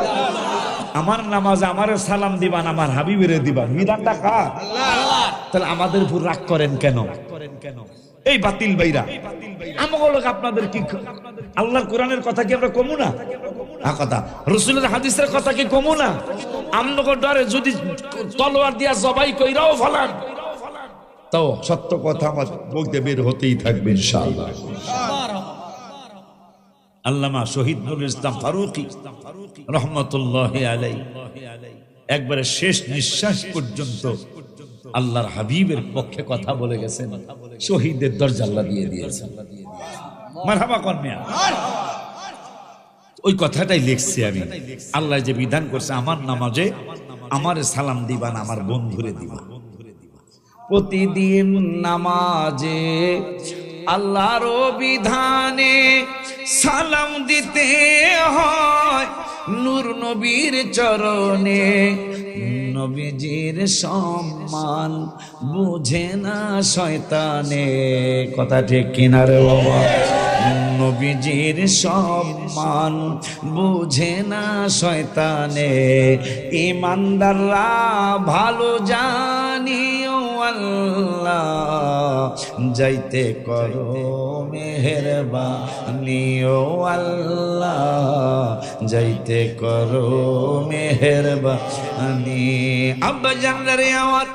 আমার নামাজে আমার সালাম দিবান, আমার হাবিবের দিবান, বিধানটা কার? আল্লাহ। তাহলে আমাদের উপর রাগ করেন কেন? এই বাতিল ভাইরা আমাকে আপনাদের কি আল্লাহর কোরআনের কথা কি আমরা কমু না? কথা রাসূলের হাদিসের কথা কি কমু না? আমনগর ডরে যদি তলোয়ার দিয়া জবাই কইরাও ফলান, তাও সত্য কথা আমার বলতে বের হতেই থাকবে ইনশাআল্লাহ। আল্লামা শহীদ নুরুল ইসলাম ফারুকী রহমাতুল্লাহি আলাইহি একবারে শেষ নিঃশ্বাস পর্যন্ত আল্লাহর হাবিবের পক্ষে কথা বলে গেছেন, শহীদের দরজা আল্লাহ দিয়ে দিয়েছেন। মারহাবা কোন মিয়া, ওই কথাটাই লিখছি আমি। আল্লাহ যে বিধান করছে আমার নামাজে আমারে সালাম দিবা না, আমার বন্ধুরে দিবা। প্রতিদিন নামাজে আল্লাহর বিধানে সালাম দিতে হয় নূর নবীর চরণে। নবীজির সম্মান বুঝে না শয়তানে, কথা ঠিক কিনা রে বাবা? নবীজির সম্মান বুঝে না শয়তানে, ইমানদাররা ভালো জানিও আল্লাহ যাইতে করো মেহেরবানি, ও আল্লাহ যাইতে করো মেহেরবানি। আব্বা জানলে আমার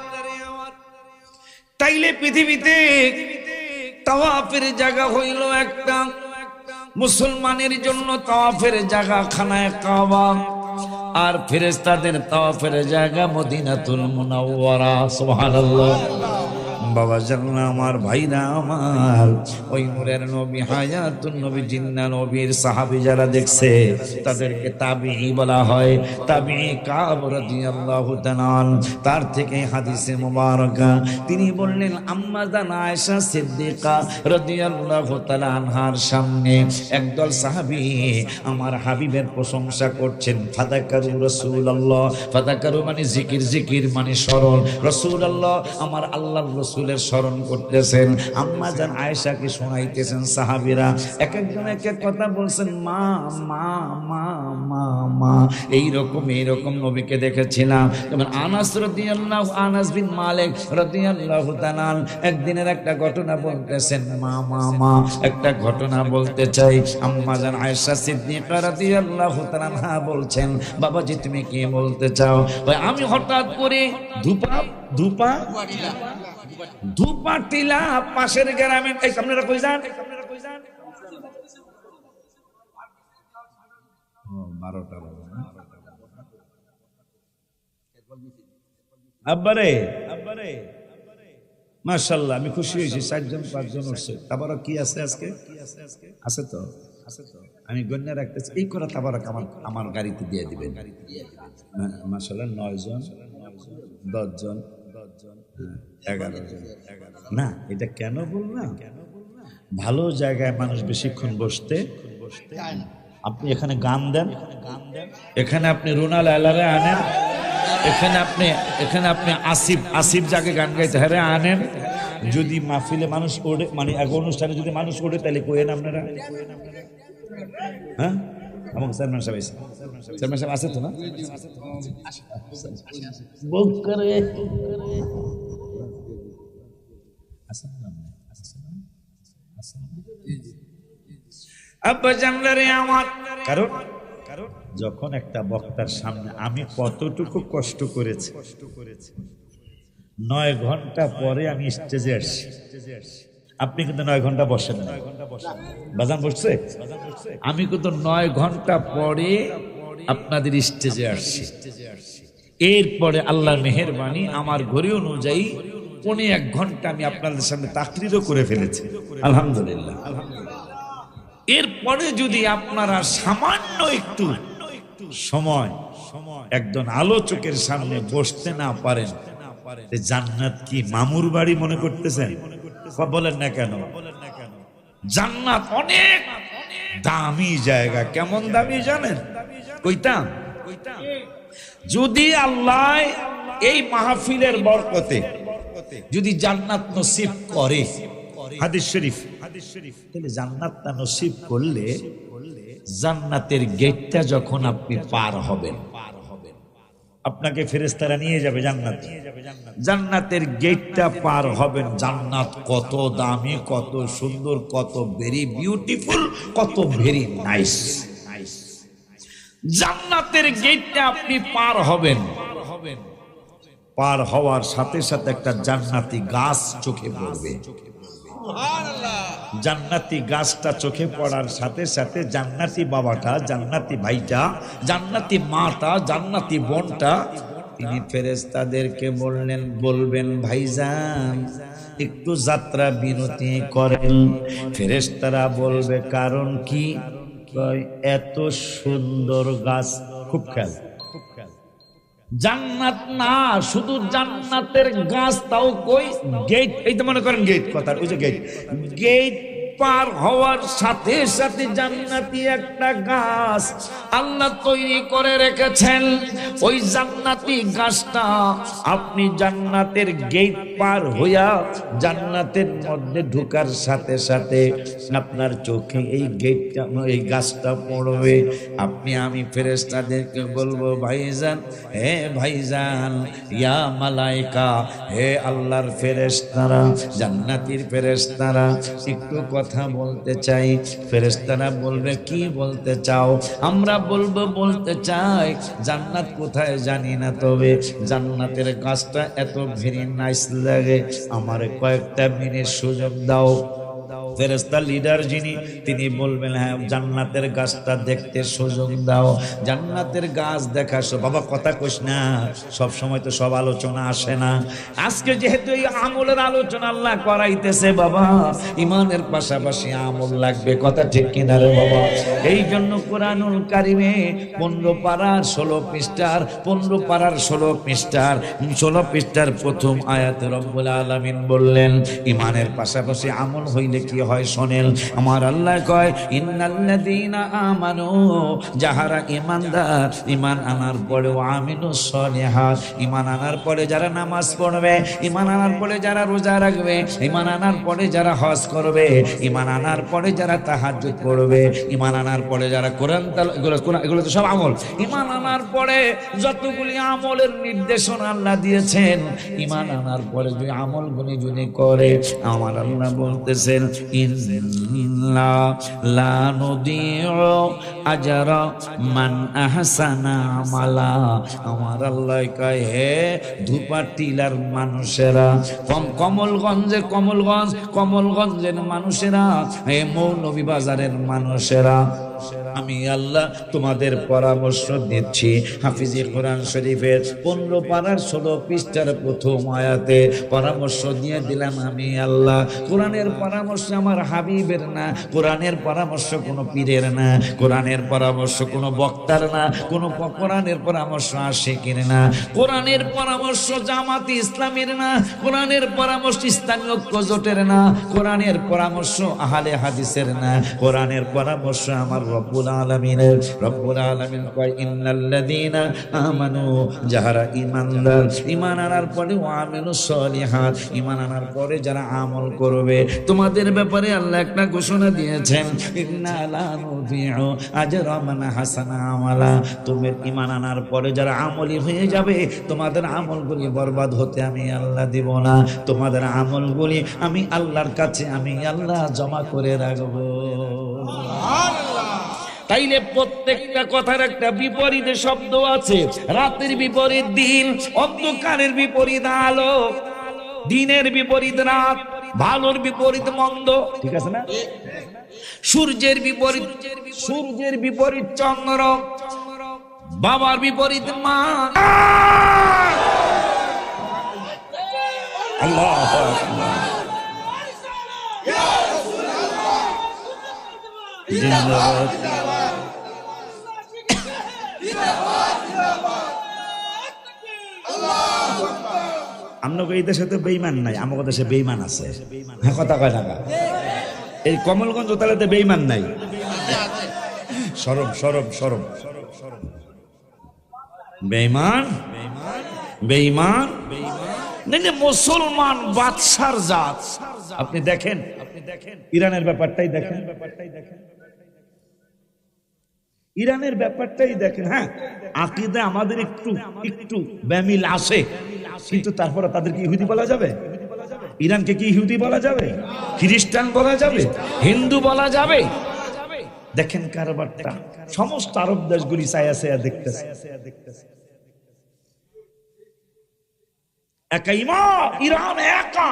তাইলে পৃথিবীতে তাওয়াফের জায়গা হইল একটা, মুসলমানের জন্য তাওয়াফের জায়গা খানায়ে কাবা, আর ফেরেশতাদের তাওয়াফের জায়গা মদিনাতুল মুনাওয়ারা। সুবহানাল্লাহ। বাবা জানলা আমার, ভাইরা আমার, ওই নূরের নবী হায়াতুন নবী জিন্না নবীর সাহাবী যারা দেখছে তাদেরকে তাবিঈ বলা হয়। তাবিঈ কাব রাদিয়াল্লাহু তাআলা, তার থেকে হাদিসে মুবারাকা তিনি বললেন আম্মা জান আয়েশা সিদ্দিকা রাদিয়াল্লাহু তাআলা আনহার সামনে একদল সাহাবী আমার হাবিবের প্রশংসা করছেন। ফাযাকারু রাসূলুল্লাহ, ফাযাকারু মানে জিকির, জিকির মানে স্মরণ। রাসূলুল্লাহ আমার আল্লাহর রাসূলের স্মরণ করতেছেন। আম্মা জান আয়েশাকে শোনাইতেছেন সাহাবীরা, এক একজন এক এক কথা বলছেন, মা মা মা মা মা, এইরকম নবীকে দেখেছিলাম। যেমন আনাস রাদিয়াল্লাহু, আনাস বিন মালিক রাদিয়াল্লাহু তাআলা একদিনের একটা ঘটনা বলতেছেন, মা মা মা, একটা ঘটনা বলতে চাই। আম্মা জান আয়েশা সিদ্দিকা রাদিয়াল্লাহু তাআলা বলছেন, বাবাজি তুমি কি বলতে চাও? আমি হঠাৎ করে ধূপা টিলা পাশের গ্রামে, এই আপনারা কই যান? 12টা আব্বারে মাশাআল্লাহ, আমি খুশি হয়েছি। 4জন 5জন উঠছে। তাবারক কি আছে আজকে? আছে তো? আমি গণ্য রাখতেছি। এই করা তাবারক আমার গাড়িতে দিয়ে দিবেন। মাশাআল্লাহ 9 জন, 10 জন, 11 জন। না, এটা কেন বললাম? ভালো জায়গায় মানুষ বেশিক্ষণ বসতে, আপনি এখানে গান দেন, এখানে আপনি রুনাল আলারে আনেন, এখানে আপনি আসিফ যাকে গান গাইতে হারে আনেন। যদি মাহফিলে মানুষ ওঠে, মানে এক অনুষ্ঠানে যদি মানুষ ওঠে, তাহলে কোয়েন আপনারা? হ্যাঁ, আমার চেয়ারম্যান সাহেব আছে তো না? আব্বা জানলে আমার, কারণ যখন একটা বক্তার সামনে আমি কতটুকু কষ্ট করেছি, 9 ঘন্টা পরে আমি স্টেজে আসছি। আপনি কিন্তু 9 ঘন্টা বসেন না, বাজান বসছে। আমি কিন্তু 9 ঘন্টা পরে আপনাদের স্টেজে আসছি। এরপরে আল্লাহর মেহেরবানি আমার ঘড়ি অনুযায়ী 1.5 ঘন্টা আমি আপনাদের সামনে তাকরিরও করে ফেলেছি, আলহামদুলিল্লাহ। এরপরে যদি আপনারা সামান্য একটু সময় একজন আলোচকের সামনে বসতে না পারেন, জান্নাত কি মামুর বাড়ি মনে করতেছেন? বলেন না কেন? জান্নাত অনেক দামি জায়গা। কেমন দামি জানেন? কইতাম, যদি আল্লাহ এই মাহফিলের বরকতে যদি জান্নাত নসিব করে, হাদিস শরীফ, তাহলে জান্নাতটা নসিব করলে জান্নাতের গেটটা যখন আপনি পার হবেন, আপনাকে ফেরেশতারা নিয়ে যাবে জান্নাত, জান্নাতের গেটটা পার হবেন। জান্নাত কত দামি, কত সুন্দর, কত ভেরি বিউটিফুল, কত ভেরি নাইস। জান্নাতের গেটটা আপনি পার হবেন, পার হওয়ার সাথে সাথে একটা জান্নাতি গাছ চোখে পড়বে। জান্নাতি গাছটা চোখে পড়ার সাথে সাথে জান্নাতি বাবাটা, জান্নাতি ভাইটা, জান্নাতি মাটা, জান্নাতি বোনটা তিনি ফেরেশতাদেরকে বলবেন ভাইজান একটু যাত্রা বিরতি করেন। ফেরেশতারা বলবে কারণ কি? এত সুন্দর গাছ, খুব খেয়াল, জান্নাত না শুধু জান্নাতের গাছ, তাও কই গেট, এই তো মনে করেন গেট কথা, ওই যে গেট পার হওয়ার সাথে সাথে জান্নাতি একটা গাছ আল্লাহ তৈরি করে রেখেছেন। ওই জান্নাতি গাছটা আপনি জান্নাতের গেট পার হইয়া জান্নাতের মধ্যে ঢোকার সাথে সাথে আপনার চোখে এই গেটটা, এই গাছটা পড়বে। আমি ফেরেশতাদেরকে বলবো ভাইজান, হে ভাইজান, ইয়া মালাইকা, হে আল্লাহর ফেরেশতারা, জান্নাতীর ফেরেশতারা, একটু কথা বলতে চাই। ফেরেশতারা বলবে কি বলতে চাও? আমরা বলবো বলতে চাই জান্নাত কোথায় জানি না, তবে জান্নাতের গাছটা এত ভেরি নাইস লাগে, আমার কয়েকটা মিনিট সুযোগ দাও। ফেরেশতা লিডার যিনি, তিনি বলবেন হ্যাঁ জান্নাতের গাছটা দেখতে সুযোগ দাও। জান্নাতের গাছ দেখা, বাবা কথা কইস না, সব সময় তো সব আলোচনা আসে না। আজকে যেহেতু এই আমলের আলোচনা আল্লাহ করাইতেছে বাবা, ইমানের পাশাপাশি আমল লাগবে, কথা ঠিক কিনা রে বাবা? এই জন্য কোরআনুল কারিমে 15 পারার 16 পৃষ্ঠার 15 পারার 16 পৃষ্ঠার প্রথম আয়াতে রব্বুল আলামিন বললেন ইমানের পাশাপাশি আমল হইলে কি হয় শোনেন। আমার আল্লাহ কয় ইন্নাল্লাযীনা আমানু, যাহারা ঈমানদার, ঈমান আনার পরে আমিলুস সলিহাত, ঈমান আনার পরে যারা নামাজ পড়বে, ঈমান আনার পরে যারা রোজা রাখবে, ঈমান আনার পরে যারা হজ করবে, ঈমান আনার পরে যারা তাহাজ্জুদ পড়বে, ঈমান আনার পরে যারা কোরআন এগুলো তো সব আমল। ঈমান আনার পরে যতগুলি আমলের নির্দেশনা আল্লাহ দিয়েছেন, ঈমান আনার পরে যে আমলগুলি যদি করে, আমার আল্লাহ বলতেছেন ইন্না লা নুদিউ আজরা মান আহসানা আমালা। আমার আল্লাহ কয় হে ধুপাটিলার মানুষেরা, কমলগঞ্জের মানুষেরা, হে মৌলভীবাজারের মানুষেরা, আমি আল্লাহ তোমাদের পরামর্শ দিচ্ছি। হাফিজে কোরআন শরীফের 15 পারার 16 পৃষ্ঠার প্রথম আয়াতে পরামর্শ দিয়ে দিলাম আমি আল্লাহ। কোরআনের পরামর্শ আমার হাবিবের না, কোরআনের পরামর্শ কোনো পীরের না, কোরআনের পরামর্শ কোনো বক্তার না, কোরআনের পরামর্শ আশিকের না, কোরআনের পরামর্শ জামাতি ইসলামের না, কোরআনের পরামর্শ ইসলামী ঐক্য জোটের না, কোরআনের পরামর্শ আহলে হাদিসের না, কোরআনের পরামর্শ আমার রব্বুল আলামিনের। রব্বুল আলামিন কয় ইন্নাল্লাযীনা আমানু, যাহারা ঈমানদার, ঈমান আনার পরে ওয়ামিলুস সলিহাত, ঈমান আনার পরে যারা আমল করবে, তোমাদের ব্যাপারে আল্লাহ একটা ঘোষণা দিয়েছেন ইন্না লা নুযিউ আজরা মান হাসানা আমালা। তুমি ঈমান আনার পরে যারা আমলি হয়ে যাবে, তোমাদের আমলগুলি বরবাদ হতে আমি আল্লাহ দিব না, তোমাদের আমলগুলি আমি আল্লাহর কাছে আমি আল্লাহ জমা করে রাখবো। তাইলে প্রত্যেকটা কথার একটা বিপরীত শব্দ আছে। রাতের বিপরীত দিন, অন্ধকারের বিপরীত আলো, দিনের বিপরীত রাত, ভালোর বিপরীত মন্দ, ঠিক আছে না? সূর্যের বিপরীত চন্দ্র, বাবার বিপরীত মা। আল্লাহু আকবার। জিন্দাবাদ। আমরা এই দেশে তো বেঈমান নাই, আমাদের দেশে বেঈমান আছে। হ্যাঁ কথা কয় টাকা, এই কমলগঞ্জ তালাতে বেঈমান নাই। সরব সরব সরব বেঈমান বেঈমান মুসলমান বাদশার জাত। আপনি দেখেন ইরানের ব্যাপারটাই দেখেন, ইরানের ব্যাপারটাই দেখেন। হ্যাঁ আকীদা আমাদের একটু বেমিল আসে, কিন্তু তারপরে তাদেরকে ইহুদি বলা যাবে? ইরানকে কি ইহুদি বলা যাবে? খ্রিস্টান বলা যাবে? হিন্দু বলা যাবে? দেখেন কারবারটা, সমস্ত আরব দেশগুলি ছায়া ছায়া দেখতেছে। একা ইমাম, ইরান একা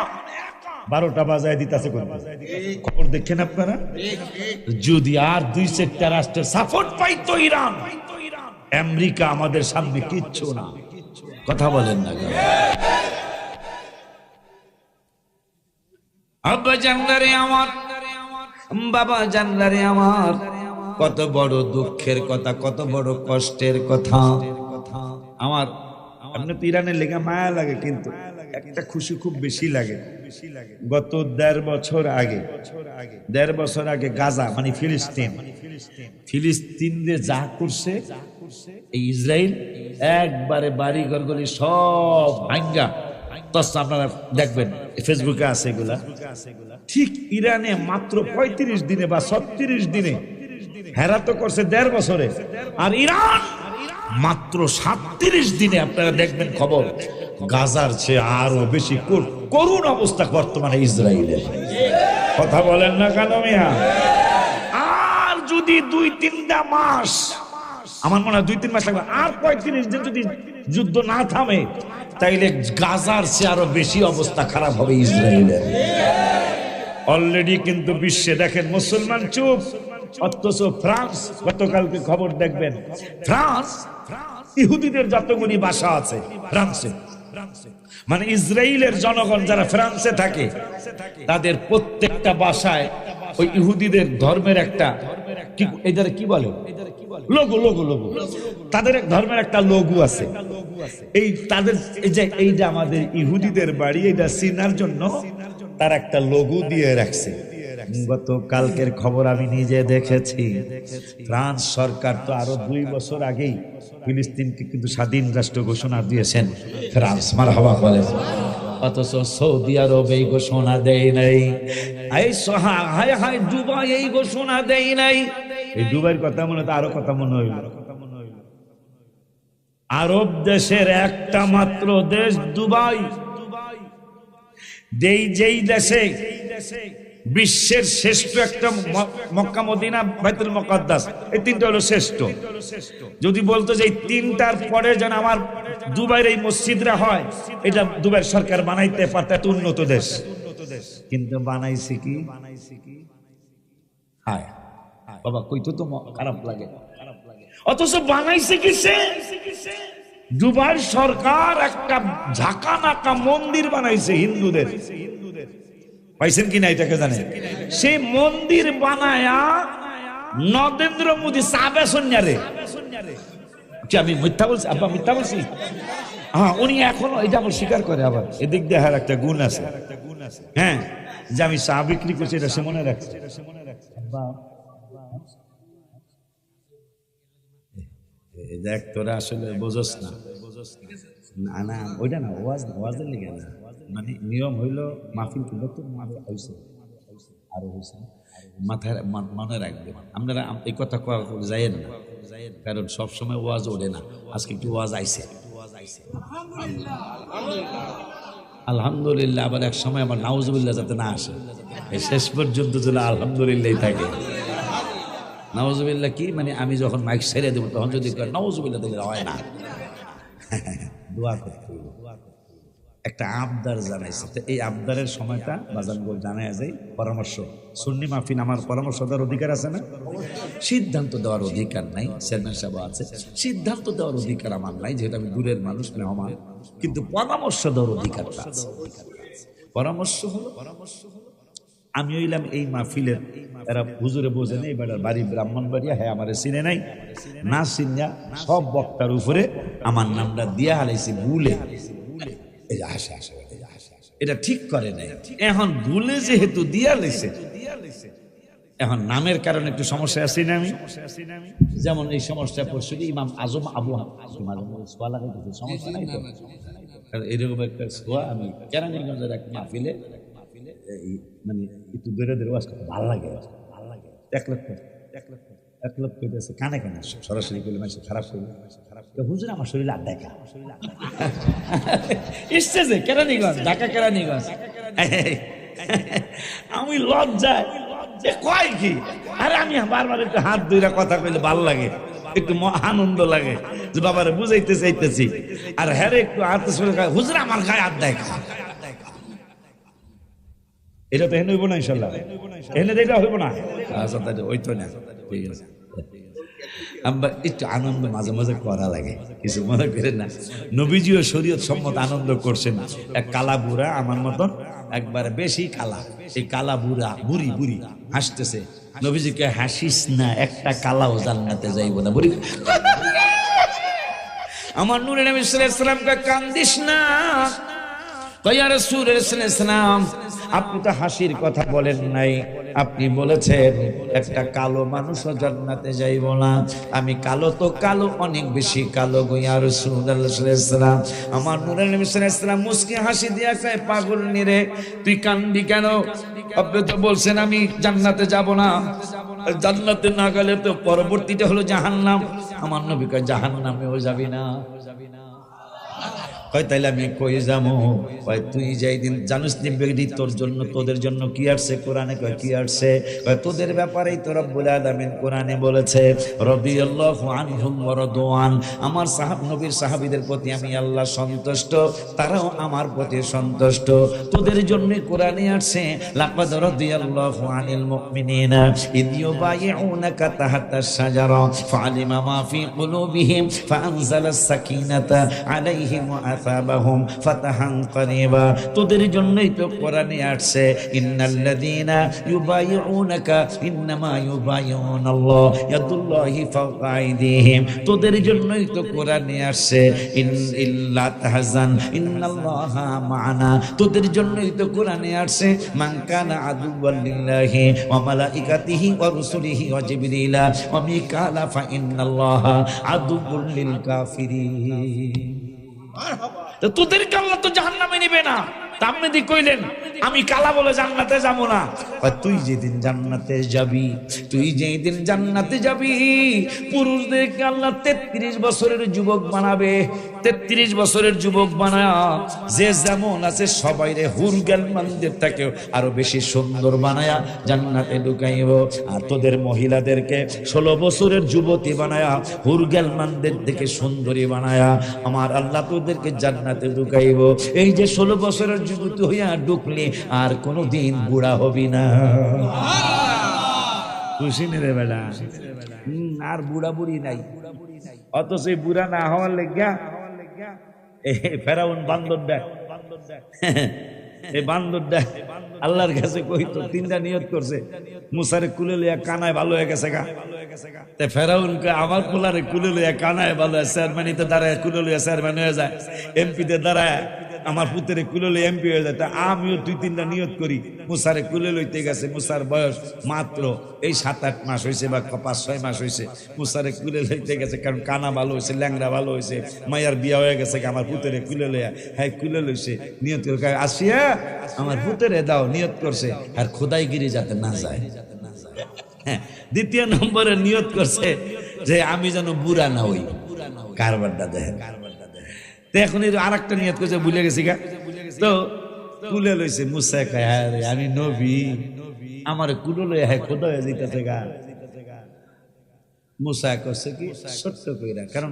12টা বাজায় দিতেছে। খবর দেখেন আপনারা? যদি আর 2-4টা রাষ্ট্রের সাপোর্ট পাইতো ইরান, আমেরিকা আমাদের সামনে কিচ্ছু না। কথা বলেন না কেন? আব্বা জানলারে আমার, বাবা জানলারে আমার, কত বড় দুঃখের কথা, কত বড় কষ্টের কথা আমার। আপনি তো ইরানের লেগে মায়া লাগে, কিন্তু একটা খুশি খুব বেশি লাগে। গত 1.5 বছর আগে, 1.5 বছর আগে গাজা মানে ফিলিস্তিনে যা করছে এই ইসরায়েল, একবারে বাড়ি ঘরগুলি সব ভাঙ্গা তসা। আপনারা দেখবেন ফেসবুকে আছে এগুলা। ঠিক ইরানে মাত্র 35 দিনে বা 36 দিনে হেরা তো করছে 1.5 বছরে, আর ইরান মাত্র 37 দিনে আপনারা দেখবেন খবর গাজার চেয়ে আরো বেশি করুণ অবস্থা বর্তমানে ইসরায়েলের। কথা বলেন না কেন মিয়া? আর যদি 2-3টা মাস, আমার মনে হয় 2-3 মাস লাগবে, আর 35 দিন যদি যুদ্ধ না থামে, তাইলে গাজার চেয়ে আরো বেশি অবস্থা খারাপ হবে ইসরায়েলের। অলরেডি কিন্তু বিশ্বে দেখেন মুসলমান চুপ, অথচ ফ্রান্স, গতকালকে খবর দেখবেন, ফ্রান্স ইহুদিদের যতগুলি বাসা আছে ফ্রান্সে, মানে ইসরায়েলের জনগণ যারা ফ্রান্সে থাকে তাদের প্রত্যেকটা বাসায় ওই ইহুদিদের ধর্মের একটা এদের কি বলে লোগো, তাদের এক ধর্মের একটা লোগো আছে। এই তাদের এই যে আমাদের ইহুদিদের বাড়ি, এটা চিনার জন্য তার একটা লোগো দিয়ে রাখছে। গত কালকের খবর আমি নিজে দেখেছি, ফ্রান্স সরকার তো আরো 2 বছর আগেই ফিলিস্তিনকে কিন্তু স্বাধীন রাষ্ট্র ঘোষণা দিয়েছেন ফ্রান্স, মারহাবা বলেন। অথচ সৌদি আরব এই ঘোষণা দেয় নাই, দুবাই এই ঘোষণা দেয় নাই। এই দুবাইয়ের কথা মনে তো আরো কথা মনে হইল, আরব দেশের একটা মাত্র দেশ দুবাই, যেই দেশে বিশ্বের শ্রেষ্ঠ একটা মক্কা মদিনা বাইতুল মুকাদ্দাস, এই 3টা হলো শ্রেষ্ঠ। যদি বলতো যে এই 3টার পরে যেন আমার দুবাইয়ের এই মসজিদরা হয়, এটা দুবাইয়ের সরকার বানাইতে পারত, এত উন্নত দেশ। কিন্তু বানাইছে কি? হায় বাবা, কইতো তো খারাপ লাগে। অথচ বানাইছে কি? সে দুবাইয়ের সরকার একটা ঝাঁকা নাকা মন্দির বানাইছে হিন্দুদের। পাইছেন কিনা এটাকে জানেন? সেই মন্দির বানায়া নরেন্দ্র মোদী চাবে সন্ন্যারে। আমি মিথ্যা বলছি? আব্বা মিথ্যা বলছি? হ্যাঁ, উনি এখনো এটা আমার স্বীকার করে। আবার এদিক দেখার একটা গুণ আছে, হ্যাঁ, যে আমি চা বিক্রি করছি এটা সে মনে রাখছে। দেখ তোরা আসলে বোঝস না, না ওইটা না, ওয়াজের লিগে না, মানে নিয়ম হইল মাহফিল কিন্তু হয়েছে আরো হয়েছে, মাথায় মনে রাখবে। আপনারা এই কথা যাইয়েন না, কারণ সবসময় ওয়াজ ওঠে না। আজকে একটু ওয়াজ আইছে আলহামদুলিল্লাহ, আবার এক সময় আমার নাউজুবিল্লাহ যাতে না আসে, শেষ পর্যন্ত যদি আলহামদুলিল্লাহ থাকে। নাউজুবিল্লাহ কি মানে, আমি যখন মাইক ছেড়ে দেবো তখন যদি নাউজুবিল্লাহ দিলে হয় না, দোয়া করতে হইল। একটা আবদার জানাইছে, এই আবদারের সময়টা বাজান গোল জানায় যায় পরামর্শ। সুন্নি মাহফিল আমার পরামর্শ দেওয়ার অধিকার আছে না? সিদ্ধান্ত দেওয়ার অধিকার নাই, চেয়ারম্যান সাহেব আছে, সিদ্ধান্ত দেওয়ার অধিকার আমার নাই, যেহেতু আমি দূরের মানুষ মেহমান, কিন্তু পরামর্শ দেওয়ার অধিকারটা আছে। পরামর্শ হলো আমি হইলাম এই মাহফিলের, এরা হুজুরে বোঝে নেই, বেটার বাড়ি ব্রাহ্মণবাড়িয়া, হ্যাঁ আমার চিনে নাই, না চিনিয়া সব বক্তার উপরে আমার নামটা দিয়া হালাইছি ভুলে। এটা ঠিক করে নাই, এখন ভুলে যেহেতু দিয়া লাইছে, এখন নামের কারণে একটু সমস্যা আছে না। আমি যেমন এই সমস্যা পড়ছি ইমাম আজম আবু সমস্যা নাই তো, এরকম একটা ছোঁয়া আমি কেরানীগঞ্জের এক মাহফিলে মানে একটু দূরে দূরে ওয়াজ করতে ভালো লাগে, এক লোক কইতেছে কানে কানে সরাসরি করলে মানুষ খারাপ করবে, হুজুর আমার শরীরে আর দেখা এসছে যে কেরানীগঞ্জ, ঢাকা কেরানীগঞ্জ। আমি লজ্জায় কয় কি, আরে আমি বারবার একটু হাত ধরে কথা কইলে ভালো লাগে, একটু আনন্দ লাগে যে বাবারে বুঝাইতে চাইতেছি, আর হ্যাঁ একটু হাত হুজুর আমার গায়ে হাত দেখা। এটা তো হেন হইব না, ইনশাল্লাহ হেনে এটা হইব না, আচ্ছা ওই তো না, ঠিক আছে। আমরা একটু আনন্দ মাঝে মাঝে করা লাগে, কিছু মনে করেন না। নবীজিও শরীয়ত সম্মত আনন্দ করছেন। এক কালা বুড়া আমার মতন, একবার বেশি কালা, এই কালা বুড়া বুড়ি বুড়ি হাসতেছে। নবীজিকে হাসিস না, একটা কালাও জান্নাতে যাইব না। বুড়ি আমার নূরে নবী সাল্লাল্লাহু আলাইহি ওয়াসাল্লামকে কান্দিস না। ইয়া রাসূলুল্লাহ সাল্লাল্লাহু আলাইহি ওয়াসাল্লাম, আপনি তো হাসির কথা বলেন নাই, আপনি বলেছেন একটা কালো মানুষও জান্নাতে যাইব না। আমি কালো তো কালো, অনেক বেশি কালো গো ইয়া রাসূলুল্লাহ সাল্লাল্লাহু আলাইহি ওয়াসাল্লাম। আমার নূরে নবী সাল্লাল্লাহু আলাইহি ওয়াসাল্লাম মুস্কি হাসি দিয়া কয়, পাগল নিরে তুই কান্দি কেন? আপনি তো বলছেন আমি জান্নাতে যাব না, জান্নাতে না গেলে তো পরবর্তীটা হলো জাহান্নাম। আমার নবী কয়, জাহান্নামেও যাবি না? কয় তাইলে আমি কই যাবো? কয় তুই যেই দিন জানিস নি তোর জন্য, তোদের জন্য কি আসছে কোরআনে? কয় কি আসছে? কয় তোদের ব্যাপারেই তো রব্বুল আলামিন কোরআনে বলেছে, রাদিয়াল্লাহু আনহুম ওয়া রাদওয়ান। আমার নবীর সাহাবীদের প্রতি আমি আল্লাহ সন্তুষ্ট, তারাও আমার প্রতি সন্তুষ্ট। তোদের জন্য কোরআনে আসছে, লাকাদ রাদিয়াল্লাহু আনিল মুমিনিনা ইয ইউবাইউনাকা তাহতাশ শাজারা ফাআলিমা মা ফি কুলুবিহিম ফাআনজালাস সাকিনাতা আলাইহিম ওয়া আসাবাহুম ফাতাহান করিবা। তোদের জন্যই তো কোরআনে আসছে, ইন্নাল্লাযীনা ইউবাইউনাকা ইন্নামা ইউবাইউনাল্লাহ ইয়াদুল্লাহি ফাওকা আইদিহিম। তোদের জন্যই তো কোরআনে আসছে, ইল্লা তাহজান ইন্নাল্লাহা মা'ানা। তোদের জন্যই তো কোরআনে আসছে, মান কানা আদুওয়াল লিল্লাহি ওয়া মালাইকাতিহি ওয়া রুসুলিহি ওয়া জিবরিলা ওয়া মিকালা ফা ইন্নাল্লাহা আদুউল লিল কাফিরিন। তো তোদেরকে আল্লাহ তো জাহান্নামে নিবে না। আপনি দি কইলেন আমি কালা বলে জান্নাতে যাব না। তুই যেদিন জান্নাতে যাবি, তুই যেদিন জান্নাতে যাবি, পুরুষদেরকে আল্লাহ 33 বছরের যুবক বানাবে। 33 বছরের যুবক বানায়া যে যেমন আছে সবাইরে হুরগালমানদের থেকেও আরো বেশি সুন্দর বানায়া জান্নাতে ঢুকাইব। আর তোদের মহিলাদেরকে 16 বছরের যুবতী বানায়া হুরগালমানদের থেকে সুন্দরী বানায়া আমার আল্লাহ তোদেরকে জান্নাতে ঢুকাইব। এই যে 16 বছরের যুবতী হইয়া ঢুকলি আর কোনদিন বুড়া হবি না। খুশি নে রে বেলা, আর বুড়া বুড়ি নাই। অথচ এই বুড়া না হওয়ার লেগা ফেরাউন বান্দর দেখ, এই বান্দর দেখ আল্লাহর কাছে কইতো, 3টা নিয়ত করছে, মুসারে কুলে লইয়া কানায় ভালো হয়ে গেছে গা। ফেরাউনকে আমার কুলারে কুলে লইয়া কানায় ভালো হয়, চেয়ারম্যানিতে দাঁড়ায় কুলে লইয়া চেয়ারম্যান হয়ে যায়, এমপিতে দাঁড়ায় আমার পুত্রে কুলে লই এমপি হয়ে যায়। তা আমিও 2-3টা নিয়ত করি। মুসারে কুলে লইতে গেছে, মুসার বয়স মাত্র এই 7-8 মাস হয়েছে বা 5-6 মাস হয়েছে। মুসারে কুলে লইতে গেছে, কারণ কানা ভালো হয়েছে, ল্যাংড়া ভালো হয়েছে, মায়ার বিয়া হয়ে গেছে, আমার পুত্রে কুলে লইয়া, হ্যাঁ কুলে লইছে, নিয়ত করে আসিয়া আমার পুত্রে দাও, নিয়ত করছে আর খোদাইগিরি যাতে না যায়। হ্যাঁ, 2 নম্বরে নিয়ত করছে যে আমি যেন বুড়া না হই। কারবারটা দেখেন। এখন আর একটা নিয়ত করছে, ভুলে গেছি গা। তো কুলে লইছে, মুসা কয় আরে আমি নবী, আমার কুলে লইয়া হ্যাঁ খোদা হয়ে যেতেছে গা। মুসা করছে কি সত্য কইরা, কারণ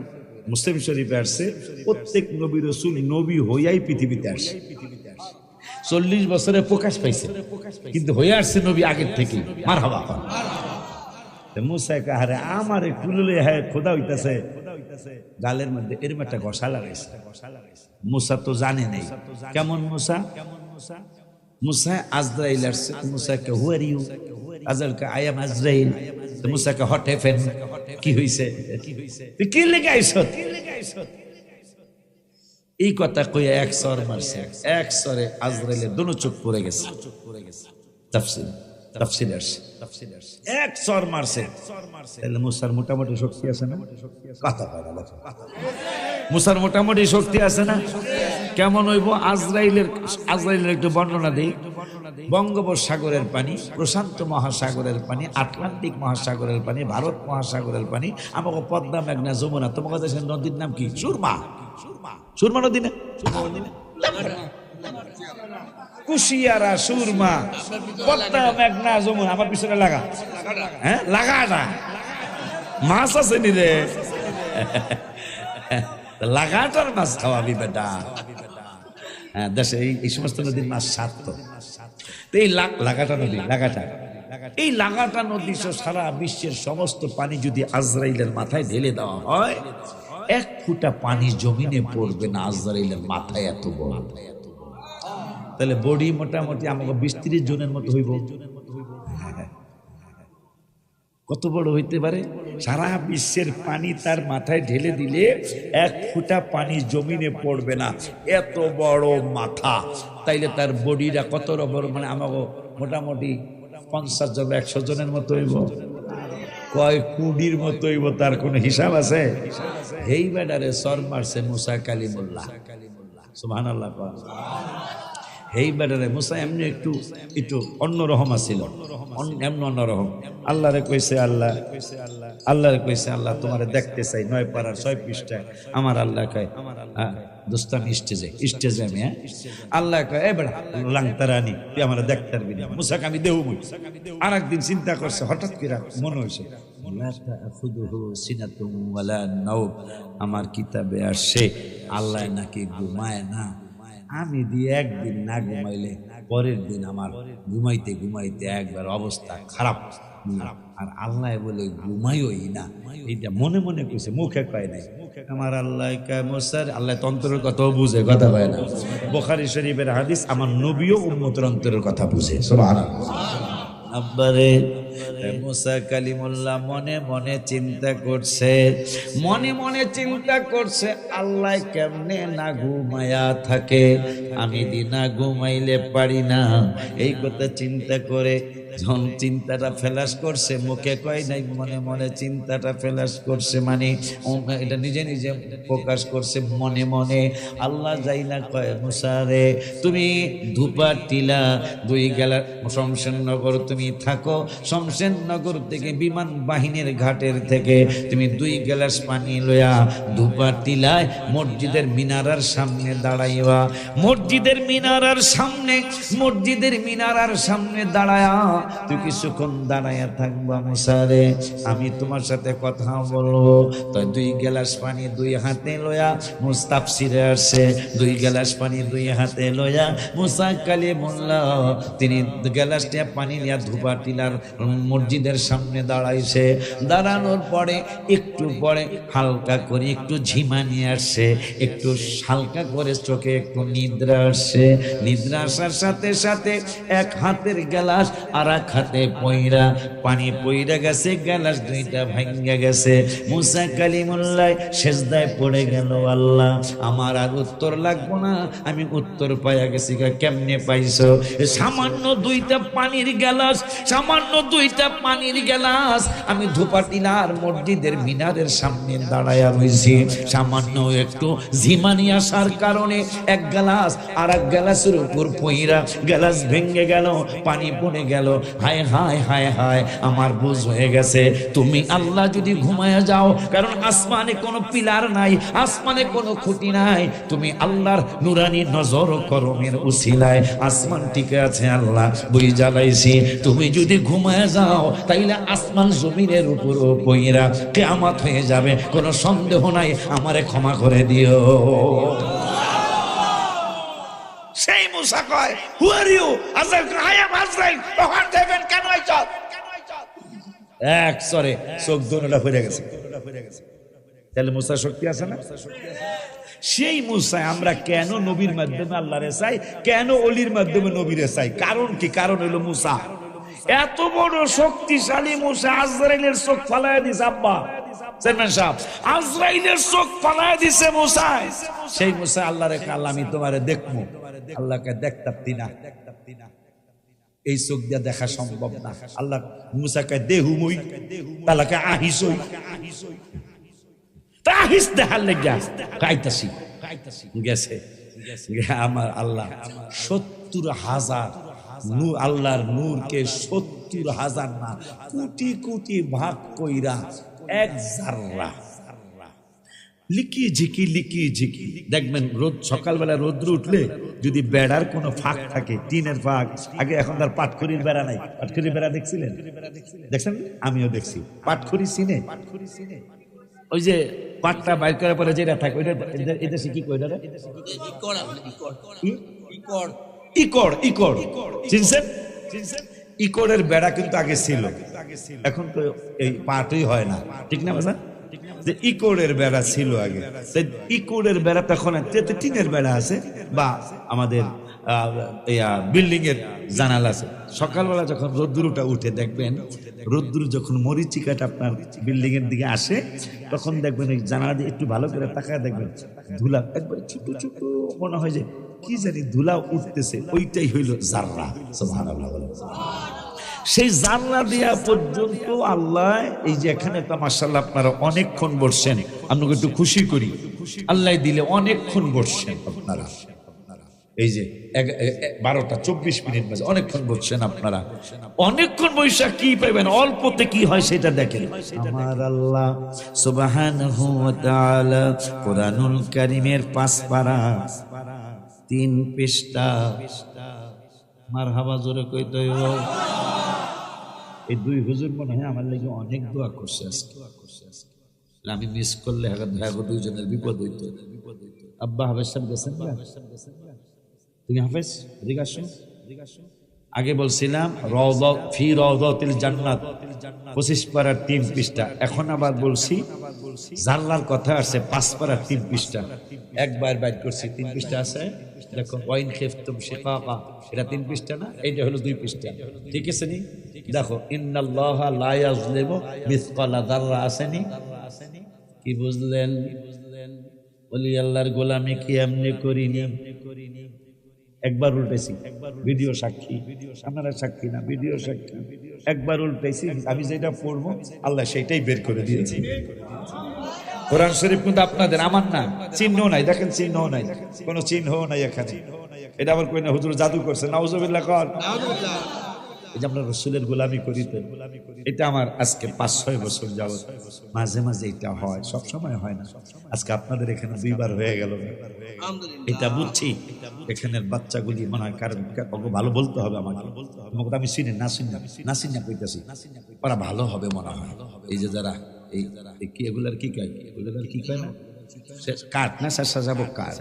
মুসলিম শরীফে আসছে প্রত্যেক নবী রাসূল নবী হইয়াই পৃথিবীতে আসে। 40 বছরে প্রকাশ পাইছে, কিন্তু হয়ে আসছে নবী আগের থেকে। মারহাবা। মুসা কয় আরে আমার কুলে লইয়া হ্যাঁ খোদা হইতাছে, গালের মধ্যে এরম একটা ঘষা লাগাইছে। মুসা তো জানে নাই কেমন মুসা। মুসা আজরাইল আসছে, মুসা কে হু আর ইউ? আজরাইল কে আই এম আজরাইল। মুসা কে হট হ্যাপেন, কি হইছে, তুই কি লেগে আইছত? এই কথা কইয়া এক সর মারছে, এক সরে আজরাইলের দুনো চোখ পড়ে গেছে। তাফসীর আসছে এক সর মারছে। তাহলে মুসার মোটামুটি শক্তি আছে না? কথা কয় না, মুসার মোটামুটি শক্তি আছে না? কেমন হইব? আজরাইলের একটু বর্ণনা দেই। বঙ্গোপসাগরের পানি, প্রশান্ত মহাসাগরের পানি, আটলান্টিক মহাসাগরের পানি, ভারত মহাসাগরের পানি, আমাকে পদ্মা, মেঘনা, যমুনা। তোমাকে দেশের নদীর নাম কি? সুরমা। সুরমা নদী না? কুশিয়ারা, সুরমা, পদ্মা, মেঘনা, যমুনা। আমার পিছনে লাগা, হ্যাঁ লাগাটা মাছ আছে নি রে? লাগাটার মাছ খাওয়াবি বেটা। হ্যাঁ, দেশে এই সমস্ত নদীর মাছ স্বাদ তো। এই লাগাটা নদী, লাগাটা এই লাগাটা নদী সারা বিশ্বের সমস্ত পানি যদি আজরাইলের মাথায় ঢেলে দেওয়া হয়, 1 ফুটা পানি জমিনে পড়বে না আজরাইলের মাথায়, এত বড়। তাহলে বডি মোটামুটি আমাকে 20-30 জনের মতো হইব। কত বড় হইতে পারে? সারা বিশ্বের পানি তার মাথায় ঢেলে দিলে 1 ফুটা পানি জমিনে পড়বে না, এত বড় মাথা। তাইলে তার বডিটা কত বড়, মানে আমাকে মোটামুটি 50 জন 100 জনের মতো হইব, কয় কোটির মতো হইব, তার কোনো হিসাব আছে? এই বেডারে সর মারছে মুসা কালিমুল্লাহ, সুবহানাল্লাহ। এই বেটারে মুসা এমনি একটু অন্যরকম আছিল, এমন অন্যরকম। আল্লাহরে কইছে আল্লাহ তোমারে দেখতে চাই, 9 পারার 6 পৃষ্ঠায়। আমার আল্লাহ কয় দোস্তান স্টেজে আমি, আল্লাহ কয় এ বেড়া লাংতারানি, তুই আমার দেখতে পারবি না, মুসাকে আমি দেবো। আর একদিন চিন্তা করছে, হঠাৎ করে মনে হয়েছে আমার কিতাবে আসছে আল্লাহ নাকি ঘুমায় না। আমি দিয়ে একদিন না ঘুমাইলে পরের দিন আমার ঘুমাইতে ঘুমাইতে একবার অবস্থা খারাপ, আর আল্লাহ বলে ঘুমাইই না। এইটা মনে মনে কইছে, মুখে কয় নাই। আমার আল্লাহ কয় মুসার, আল্লাহ তন্ত্রের কথাও বুঝে, কথা কয় না। বুখারী শরীফের হাদিস, আমার নবীও উম্মতের অন্তরের কথা বুঝে, সুবহানাল্লাহ। আব্বারে মুসা কালিমুল্লাহ মনে মনে চিন্তা করছে, আল্লাহ কেমনে না ঘুমায়া থাকে, আমি দিনা ঘুমাইলে পারি না। এই কথা চিন্তা করে যখন চিন্তাটা ফেলাস করছে, মুখে কয় নাই, মনে মনে চিন্তাটা ফেলাস করছে, মানে এটা নিজে নিজে প্রকাশ করছে মনে মনে। আল্লাহ যাই না কয় মুসা রে, তুমি ধূপার টিলা 2 গেলা শমশেরনগর তুমি থাকো, শমশেরনগর থেকে বিমান বাহিনীর ঘাটের থেকে তুমি 2 গ্লাস পানি লইয়া ধূপার টিলায় মসজিদের মিনারার সামনে দাঁড়াইবা। মসজিদের মিনারার সামনে দাঁড়ায়া তুই কিছুক্ষণ দাঁড়াইয়া থাকবা মুসা রে, আমি তোমার সাথে কথা বলবো। তাই 2 গ্লাস পানি 2 হাতে লইয়া, মুস্তাফসিরে আসছে 2 গ্লাস পানি 2 হাতে লইয়া মুসা কালিমুল্লাহ তিনি গ্লাসটা পানি নিয়ে ধূপা টিলার মসজিদের সামনে দাঁড়াইছে। দাঁড়ানোর পরে একটু পরে হালকা করে একটু ঝিমা নিয়ে আসছে, একটু হালকা করে চোখে একটু নিদ্রা আসছে। নিদ্রা আসার সাথে সাথে 1 হাতের গ্লাস আর 1 হাতে পয়রা, পানি পয়রা গেছে, গ্লাস 2টা ভাঙ্গা গেছে। মুসা কালিমুল্লাহ সেজদায় পড়ে গেল, আল্লাহ আমার আর উত্তর লাগবো না, আমি উত্তর পাইয়া গেছি। কেমনে পাইছো? সামান্য 2টা পানির গ্লাস আমি ধূপাটিলার মসজিদের মিনারের সামনে দাঁড়ায়া রয়েছি। সামান্য একটু ঝিমানি আসার কারণে 1 গ্লাস আর 1 গ্লাসের উপর পয়রা, গ্লাস ভেঙে গেল, পানি পড়ে গেল। হায় হায় হায় হায়, আমার বুঝ হয়ে গেছে তুমি আল্লাহ যদি ঘুমায়া যাও, কারণ আসমানে কোনো পিলার নাই, আসমানে কোনো খুঁটি নাই, তুমি আল্লাহর নুরানি নজর করমের উসিলায় আসমান টিকে আছে। আল্লাহ বই জ্বালাইছি, তুমি যদি ঘুমায়া যাও তাইলে আসমান জমিনের উপর পয়রা কিয়ামত হয়ে যাবে, কোনো সন্দেহ নাই, আমারে ক্ষমা করে দিও। সেই মুসা কয়, হু আর ইউ? আজরাইল, আই এম আজরাইল। তখন দেখবেন কেন আইছো? সরে চোখ দুটোটা ফিরে গেছে। তাহলে মুসা শক্তি আছে না? সেই মুসা আমরা কেন নবীর মাধ্যমে আল্লাহরে চাই, কেন অলির মাধ্যমে নবীরে চাই? কারণ কি? কারণ হলো মুসা এত বড় শক্তিশালী। মুসা আজরাইলের চোখ ফালায় দিছে। আব্বা চেয়ারম্যান সাহেব, আজরাইলের চোখ ফালায় দিছে মুসা। সেই মুসা আল্লাহরে কাল আমি তোমারে দেখবো, আল্লাহকে দেখতাম না, এই চোখ দিয়া দেখা সম্ভব না। আল্লাহ মুসাকে দেহুমই, তালাকে আহিসই, তাহিস দেখার লেগা কাইতাছি গেছে। আমার আল্লাহ 70,000 নূর, আল্লাহর নূরকে 70,000 না কোটি কোটি ভাগ কইরা 1 জাররা লিখিয়ে ঝিকি দেখবেন। রোদ সকালবেলা রোদ্র উঠলে যদি বেড়ার কোনো ফাঁক থাকে, টিনের ফাঁক, আগে এখন তার পাটখড়ির বেড়া নাই, পাটখড়ির বেড়া দেখছিলেন? দেখছেন? আমিও দেখছি। পাটখড়ি চিনে? ওই যে পাটটা বাইর করার পরে যেটা থাকে ওইটা, এটা কি কই? ইকড় চিনছেন? ইকোরের বেড়া কিন্তু আগে ছিল, এখন তো এই পাটই হয় না, ঠিক না বাজান? যে ইকোরের বেড়া ছিল আগে, ইকোরের বেড়া তখন টিনের বেড়া আছে বা আমাদের বিল্ডিং এর জানালা আছে। সকালবেলা যখন রোদ্দুরটা উঠে দেখবেন, রোদ্দুর যখন মরিচিকাটা আপনার বিল্ডিং এর দিকে আসে, তখন দেখবেন এই জানালা দিয়ে একটু ভালো করে তাকায় দেখবেন ধুলা একবার ছোট ছোট মনে হয় যে কি জানি ধুলা উঠতেছে, ওইটাই হইল জাররা। সুবহানাল্লাহ। সেই জানলা দিয়া পর্যন্ত আল্লাহ, এই যে এখানে তো মাশাআল্লাহ আপনারা অনেকক্ষণ বসছেন, আপনাকে একটু খুশি করি, আল্লাহ দিলে অনেকক্ষণ বসছেন আপনারা, এই যে 12টা 24 মিনিট বাজে, অনেকক্ষণ বসছেন আপনারা। অনেকক্ষণ বৈশাখ কি পাইবেন, অল্পতে কি হয় সেটা দেখেন। আমার আল্লাহ সুবহানাহু ওয়া তাআলা কোরআনুল কারীমের 5 পারা 3 পৃষ্ঠা, মারহাবা জোরে কইতে হইব। এই দুই হুজুর মনে হয় আমার লাগে অনেক দোয়া করছে আজকে, আমি মিস করলে দুইজনের বিপদ হইত। আব্বা হাফেজ সাহেব গেছেন না? তুমি হাফেজ এদিকে আসো। আগে বলছিলাম রওযা ফি রওযাতিল জান্নাত 25 পারার 3 পৃষ্ঠা, এখন আবার বলছি জান্নার কথা আছে 5 পারার 3 পৃষ্ঠা, একবার বাইর করছি 3 পৃষ্ঠা আছে, দেখো ওয়াইন খিফতুম শিকাকা, এটা 3 পৃষ্ঠা না, এইটা হলো 2 পৃষ্ঠা, ঠিক আছে নি? দেখো ইন্নাল্লাহা লা ইয়াজলিমু মিসকালা যাররা, আসেনি? কি বুঝলেন? বলি আল্লাহর গোলামি কি এমনি করিনি? একবার উল্টেছি, ভিডিও সাক্ষী, আপনারা সাক্ষী না, ভিডিও সাক্ষী। একবার উল্টেছি, আমি যেটা পড়বো আল্লাহ সেটাই বের করে দিয়েছি। কোরআন শরীফ কিন্তু আপনাদের, আমার না, চিহ্ন নাই, দেখেন চিহ্ন নাই, কোন চিহ্ন নাই এখানে। এটা আবার কই না হুজুর জাদু করছে, নাউজুবিল্লাহ কর। এই যে আমরা রাসূলের গোলামি করিতেন, এটা আমার আজকে 5-6 বছর যাবত মাঝে মাঝে এটা হয়, সব সময় হয় না। আজকে আপনাদের এখানে 2বার হয়ে গেল, এটা বুঝছি। এখানের বাচ্চাগুলি মনে হয় কারণ ভালো বলতে হবে আমাকে, আমি চিনি না, না কইতাছি, ওরা ভালো হবে মনে হয়। এই যে যারা এই কি এগুলার কি কয়, এগুলার কি কয় না, কাঠ না সাজাবো কাঠ,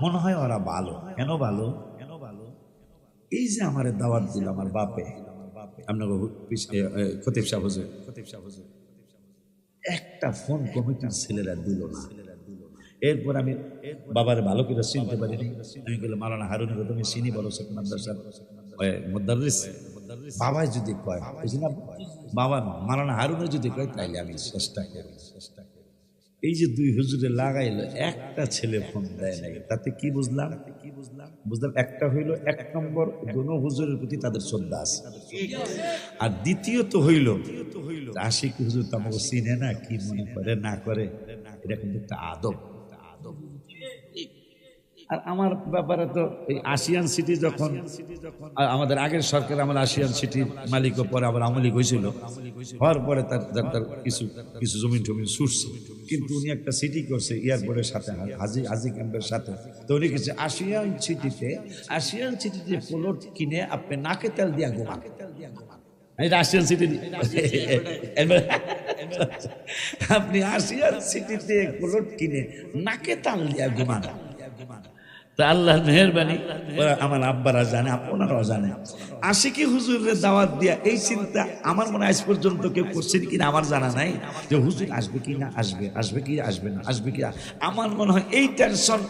মনে হয় ওরা ভালো। কেন ভালো? এই যে আমার দাওয়াত দিল আমার বাপে, আপনাকে খতিব সাহেব হুজুর, একটা ফোন কমিটির ছেলেরা দিল না। এরপর আমি বাবার ভালো করে চিনতে পারিনি, আমি বললাম মাওলানা হারুনের তুমি চিনি, বলো শেখ মাদ্রাসার মুদাররিস, বাবাই যদি কয়, বাবা না মাওলানা হারুনের যদি কয় তাইলে আমি চেষ্টা করি। এই যে 2 হুজুরে লাগাইলো, একটা ছেলে ফোন দেয় নাই, তাতে কি বুঝলাম? একটা হইল 1 নম্বর দোনো হুজুরের প্রতি তাদের শ্রদ্ধা আছে, আর দ্বিতীয়ত হইল আশিক হুজুর তো আমাকে চিনে না, কি মনে করে না করে, এটা কিন্তু একটা আদব। আর আমার ব্যাপারে তো এই আশিয়ান সিটি যখন আমাদের আগের সরকার আমার আশিয়ান সিটির মালিক, পরে আবার আমলি হয়েছিল, হওয়ার পরে তার কিছু জমিন টমিন ছুটছে, কিন্তু উনি একটা সিটি করছে এয়ারপোর্টের সাথে, হাজি ক্যাম্পের সাথে। তো উনি কিছু আশিয়ান সিটিতে প্লট কিনে আপনি নাকে তেল দিয়া ঘুমান, রাশিয়ান সিটি আপনি আশিয়ান সিটিতে প্লট কিনে নাকে তাল দিয়া ঘুমান। তা আল্লাহর মেহেরবানি, আমার আব্বারা জানে, আপনারাও জানে, আশিকি হুজুরের দাওয়াত দিয়া এই চিন্তা আমার মনে আজ পর্যন্ত কেউ করছেন কিনা আমার জানা নাই, যে হুজুর আসবে কি না, আসবে কি আসবে না, আসবে কি। আমার মনে হয় এই টেনশন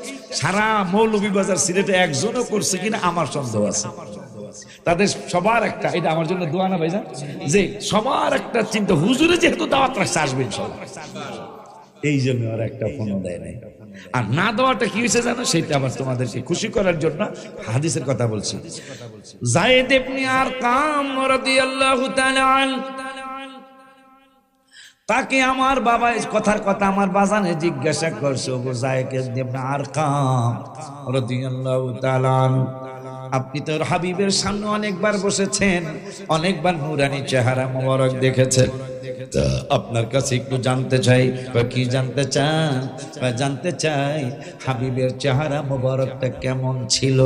সারা মৌলভীবাজার সিলেটে একজনও করছে কিনা আমার সন্দেহ আছে। তাদের সবার একটা, এটা আমার জন্য দোয়া না ভাইজান, যে সবার একটা চিন্তা হুজুরে যেহেতু দাওয়াত রাখছে আসবে ইনশাআল্লাহ, এই জন্য আর একটা ফোনও দেয় নাই। আর না দেওয়াটা কি হয়েছে জানো, সেটা আবার তোমাদেরকে খুশি করার জন্য হাদিসের কথা বলছি। যায়েদ ইবনে আরকাম রাদিয়াল্লাহু তাআলা আনহু, তাকে আমার বাবা কথার কথা আমার বাজানে জিজ্ঞাসা করছে, ও যায়েদ ইবনে আরকাম রাদিয়াল্লাহু তাআলা আনহু, আপনি তো হাবিবের সামনে অনেকবার বসেছেন, অনেকবার নূরানি চেহারা মোবারক দেখেছেন, তা আপনার কাছে একটু জানতে চাই। কি জানতে চান? জানতে চাই হাবিবের চেহারা মোবারকটা কেমন ছিল।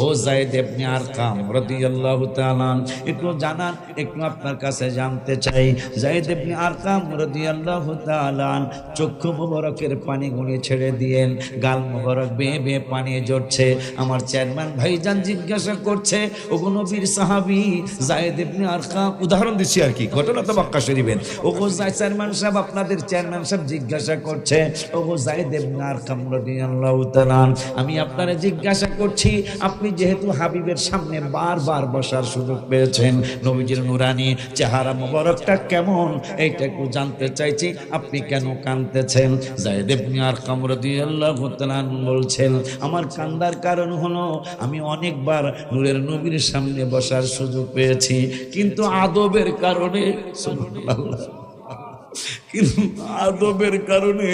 ও যায়েদ ইবনে আরকাম রাদিয়াল্লাহু তাআলা, একটু জানান, একটু আপনার কাছে জানতে চাই। যায়েদ ইবনে আরকাম রাদিয়াল্লাহু তাআলা চক্ষু মোবারকের পানি গুলি ছেড়ে দিয়েন, গাল মোবারক বেয়ে বেয়ে পানি ঝরছে। আমার চেয়ারম্যান ভাইজান জিজ্ঞাসা করছে, ওগো নবীর সাহাবী যায়েদ ইবনে আরকাম, উদাহরণ দিচ্ছি আর কি, ঘটনা তো মক্কা শরীফের। ওগো চেয়ারম্যান সাহেব, আপনাদের চেয়ারম্যান সাহেব জিজ্ঞাসা করছে, ওগো যায়েদ ইবনে আরকাম রাদিয়াল্লাহু তাআলা, আমি আপনারে জিজ্ঞাসা করছি, আপনি যেহেতু হাবিবের সামনে বারবার বসার সুযোগ পেয়েছেন, নবীজির নুরানি চেহারা মোবারকটা কেমন এইটা একটু জানতে চাইছি, আপনি কেন কাঁদতেছেন? যায়েদ ইবনে আরকাম রাদিয়াল্লাহু তাআলা বলছেন, আমার কান্দার কারণ হলো আমি অনেকবার নূরের নবীর সামনে বসার সুযোগ পেয়েছি, কিন্তু আদবের কারণে, সুবহানাল্লাহ, কিন্তু আদবের কারণে,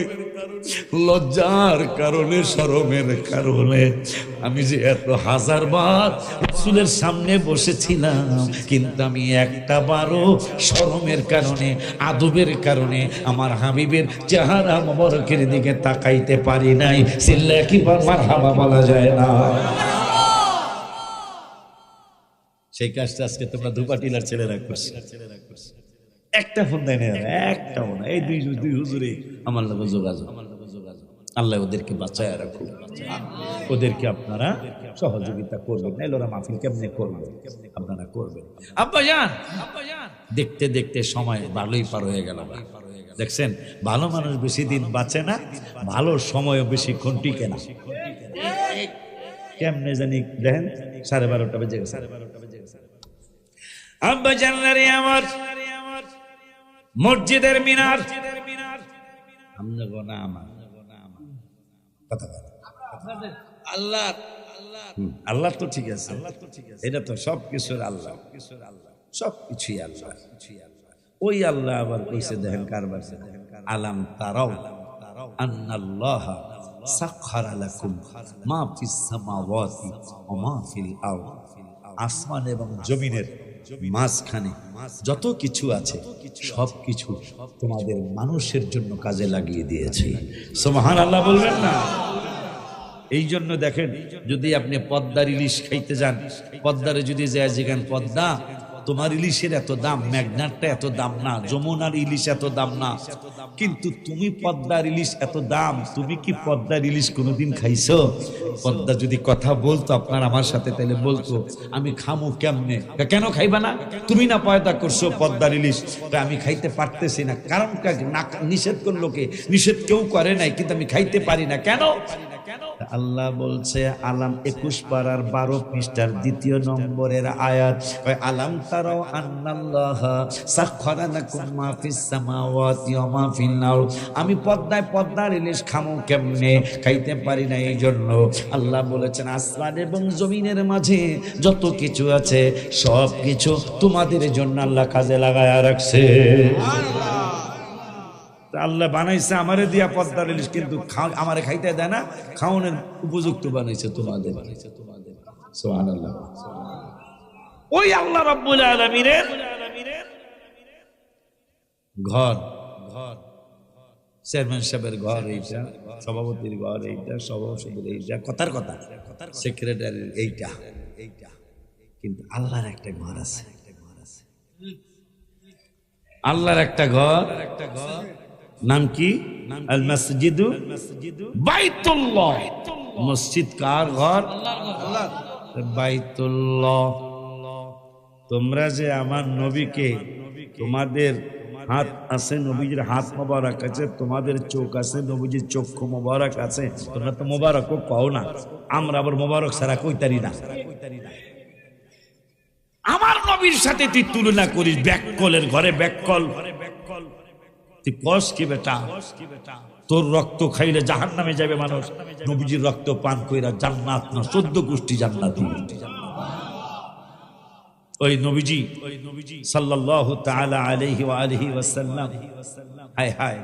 লজ্জার কারণে, শরমের কারণে আমি যে এত হাজারবার রাসূলের সামনে বসেছিলাম, কিন্তু আমি একটা বারও শরমের কারণে, আদবের কারণে আমার হাবিবের চেহারা মোবারকের দিকে তাকাইতে পারি নাই। সিল্লা কি মারহাবা বলা যায় না? সেই কাজটা আজকে তোমরা ধুপাটিলার ছেলেরা করছে। একটা ফোন দেয় না, একটা ফোন, এই দুই হুজুরে আমার লোক যোগাযোগ। আল্লাহ ওদেরকে বাঁচায় রাখুন, ওদেরকে আপনারা সহযোগিতা করবেন, না ওরা মাহফিল কেমনে করবে, আপনারা করবেন। আব্বাজান, দেখতে দেখতে সময় ভালোই পার হয়ে গেল। দেখছেন, ভালো মানুষ বেশি দিন বাঁচে না, ভালো সময়ও বেশিক্ষণ টিকে না। কেমনে জানি দেখেন, 12:30 বেজে গেছে। আব্বাজান রে আমার, মসজিদের মিনার আল্লাহ, আল্লাহ তো ঠিক আছে, এটা তো সবকিছুর আল্লাহ, সবকিছুই আল্লাহ। ওই আল্লাহ আবার কইছে, দেখেন কারবার, আলাম তারাও আন্নাল্লাহা সাখখারা লাকুম মা ফিস সামাওয়াতি ওয়া মা ফিল আরদ, আসমান এবং জমিনের মাঝখানে যত কিছু আছে সবকিছু তোমাদের মানুষের জন্য কাজে লাগিয়ে দিয়েছি। সুবহানাল্লাহ বলবেন না? এই জন্য দেখেন, যদি আপনি পদ্মার ইলিশ খাইতে যান, পদ্মারে যদি যায় যেখান, পদ্মা তোমার ইলিশের এত দাম, মেঘনারটা এত দাম না, যমুনার ইলিশ এত দাম না, কিন্তু তুমি পদ্মার ইলিশ এত দাম। তুমি কি পদ্মার ইলিশ কোনোদিন খাইছো? পদ্মা যদি কথা বলতো আপনার আমার সাথে, তাহলে বলতো আমি খামু কেমনে? কেন খাইবা না? তুমি না পয়দা করছো পদ্মার ইলিশ, আমি খাইতে পারতেছি না। কারণ নিষেধ করলো কে? নিষেধ কেউ করে নাই, কিন্তু আমি খাইতে পারি না। কেন? আল্লাহ বলছে, আলাম 21 পারার 12 পৃষ্ঠার 2 নম্বরের আয়াত, আলাম তারাও আন্নাল্লাহা সাখখারা লাকুম মা ফিস সামাওয়াতি ওয়া মা ফিল আরদ। আমি পদ্মার ইলিশ খামু কেমনে? খাইতে পারি না। এই জন্য আল্লাহ বলেছেন, আসমান এবং জমিনের মাঝে যত কিছু আছে সব কিছু তোমাদের জন্য আল্লাহ কাজে লাগায়া রাখছে। আল্লাহ বানাইছে আমারে দিয়া পদ্মার ইলিশ, কিন্তু আমারে খাইতে দেয় না, খাওয়ানোর উপযুক্ত বানাইছে তোমাদের। সুবহানাল্লাহ। ওই আল্লাহ রাব্বুল আলামিনের ঘর, চেয়ারম্যান সাহেবের ঘর এইটা, সভাপতির ঘর এইটা, সভাপতির এইটা, কথার কথা সেক্রেটারির এইটা, কিন্তু আল্লাহর একটা ঘর আছে। আল্লাহর একটা ঘর, নাম কি? আল মসজিদু বাইতুল্লাহ। মসজিদ কার ঘর? বাইতুল্লাহ। তোমরা যে আমার নবীকে, তোমাদের হাত আছে, নবীজির হাত মোবারক আছে, তোমাদের চোখ আছে, নবীজির চক্ষু মোবারক আছে, তোমরা তো মোবারকও কও না, আমরা আবার মোবারক ছাড়া কইতারি না। আমার নবীর সাথে তুই তুলনা করিস ব্যাককলের ঘরে, ব্যাককল তুই কস কি বেটা? তোর রক্ত খাইলে জাহান্নামে যাবে মানুষ, নবীজির রক্ত পান কইরা জান্নাত না, 14 গোষ্ঠী জান্নাতি। ওই নবীজি সাল্লাল্লাহু তাআলা আলাইহি ওয়া আলিহি ওয়াসাল্লাম, হায় হায়,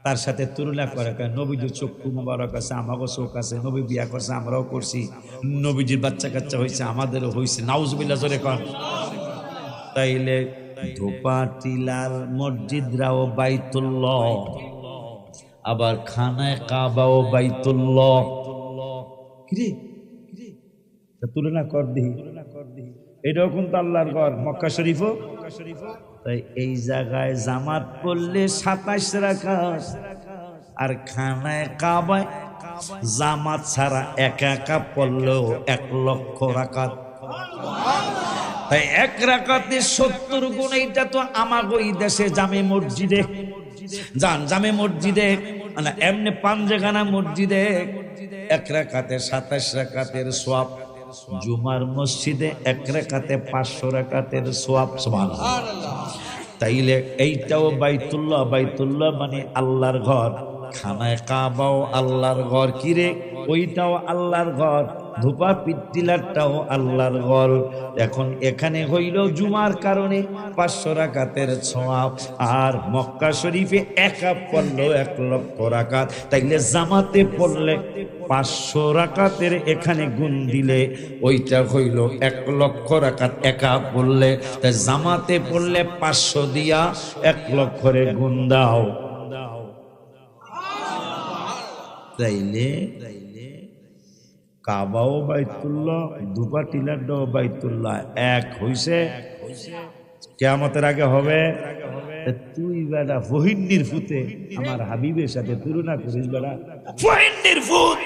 তার সাথে তুলনা করে। নবীজির চক্ষু মোবারক আছে, আমারও চোখ আছে, নবী বিয়া করছে, আমরাও করছি, নবীজির বাচ্চা কাচ্চা হয়েছে, আমাদেরও হয়েছে, নাউজুবিল্লাহ জোরে কর। তাইলে ধোপা টিলার মসজিদরাও বাইতুল্লাহ, আবার খানায় কাবাও বাইতুল্লাহ। কিরে তুলনা কর দিই, এটাও কিন্তু আল্লাহর ঘর। মক্কা শরীফও তাই এই জায়গায় জামাত পড়লে 27 রাকাত, আর খানায় কাবায় জামাত ছাড়া একা একা পড়লেও 1 লক্ষ রাকাত। তাই 1 রাকাতে 70 গুণ। এইটা তো আমাগো এই দেশে জামে মসজিদে যান, জামে মসজিদে না এমনি পাঞ্জেখানা মসজিদে 1 রাকাতে 27 রাকাতের সওয়াব। জুমার মসজিদে 1 রাকাতে 500 রাকাতের সওয়াব। সুবহানাল্লাহ। তাইলে এইটাও বাইতুল্লাহ, বাইতুল্লাহ মানে আল্লাহর ঘর। খানায় কাবাও আল্লাহর ঘর। কিরে ওইটাও আল্লাহর ঘর, ধোপা পিত্তিলারটাও আল্লাহর ঘর। এখন এখানে হইল জুমার কারণে 500 রাকাতের সওয়াব, আর মক্কা শরীফে একা পড়লো 1 লক্ষ রাকাত। তাইলে জামাতে পড়লে 500 রাকাতের এখানে গুণ দিলে ওইটা হইল 1 লক্ষ রাকাত একা পড়লে। তাই জামাতে পড়লে 500 দিয়া 1 লক্ষরে গুণ দাও। তাইলে কাবাও বাইতুল্লাহ, ধোপা টিলারটাও বাইতুল্লাহ, এক হইছে। কিয়ামতের আগে হবে। তুই বেটা ফহিন্নির ফুতে আমার হাবিবের সাথে তুলনা করিস বেটা, ফহিন্নির ফুত।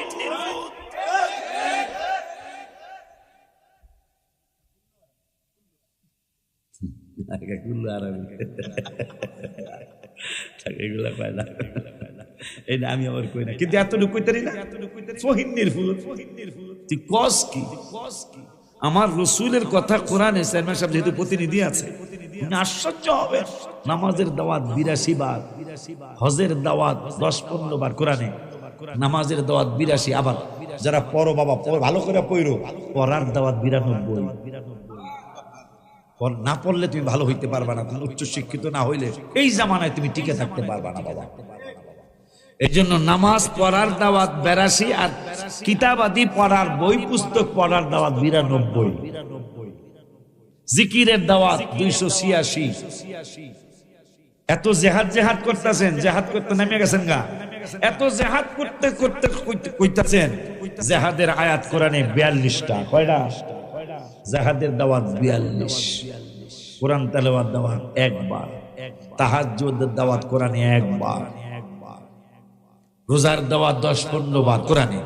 আমি আবার কই না, কিন্তু এতটুকু কইতে না ফহিন্নির ফুত। তুই কস কি? আমার রসুলের কথা কোরআনে চেয়ারম্যান সাহেব যেহেতু প্রতিনিধি আছে, আশ্চর্য হবে। নামাজের দাওয়াত 82 বার, হজের দাওয়াত 10-15 বার কোরআনে, নামাজের দাওয়াত 82। আবার যারা পড়ো বাবা ভালো করে পড়ো, পড়ার দাওয়াত 92। না পড়লে তুমি ভালো হইতে পারবা না, তুমি উচ্চ শিক্ষিত না হইলে এই জামানায় তুমি টিকে থাকতে পারবা না বাবা। এই জন্য নামাজ পড়ার দাওয়াত 82, আর কিতাবাদি পড়ার বই পুস্তক পড়ার দাওয়াত 92। জিকিরের দাওয়াত 286। এত জেহাদ জেহাদ করতেছেন, জেহাদ করতে নেমে গেছেন গা, এত জেহাদ করতে করতে কইতাছেন। জেহাদের আয়াত কোরআনে 42টা। কয়টা? জেহাদের দাওয়াত 42, কোরআন তেলাওয়াত দাওয়াত 1 বার, তাহাজ্জুদের দাওয়াত কোরআনে 1 বার, রোজার দাওয়াত 10-15 বার কোরআনে,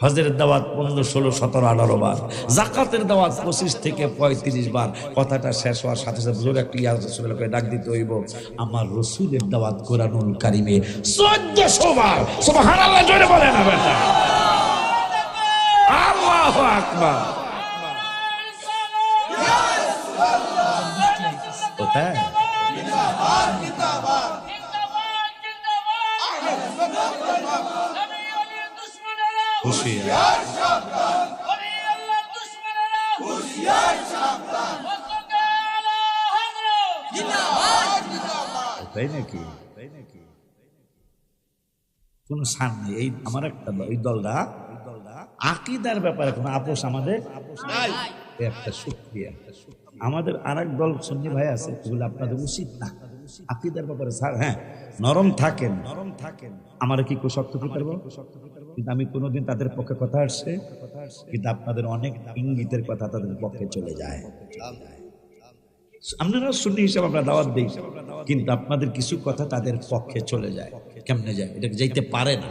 হজের দাওয়াত 15, 16, 17, 18 বার, যাকাতের দাওয়াত 25 থেকে 35 বার। কথাটা শেষ হওয়ার সাথে সাথে হুজুর একটা ইয়া রাসূলুল্লাহ করে ডাক দিতে হইব। আমার রাসূলের দাওয়াত কোরআনুল কারীমে 1400 বার। সুবহানাল্লাহ জোরে বলেন না বেটা। আল্লাহু আকবার। কোথায়? তাই নাকি? কোন সান নেই। এই আমার একটা ওই দলটা আকীদার ব্যাপারে কোন আপোষ আমাদের একটা শুকরিয়া। আমাদের আরেক দল সুন্নি ভাই আছে, এগুলো আপনাদের উচিত না। আকীদার ব্যাপারে স্যার হ্যাঁ নরম থাকেন, আমার কি শক্ত করতে পারবো, কিন্তু আমি কোনোদিন তাদের পক্ষে কথা আসছে, কিন্তু আপনাদের অনেক ইঙ্গিতের কথা তাদের পক্ষে চলে যায়। আপনারা সুন্নি হিসাবে আমরা দাওয়াত দিই, কিন্তু আপনাদের কিছু কথা তাদের পক্ষে চলে যায়। কেমনে যায়? এটা যাইতে পারে না।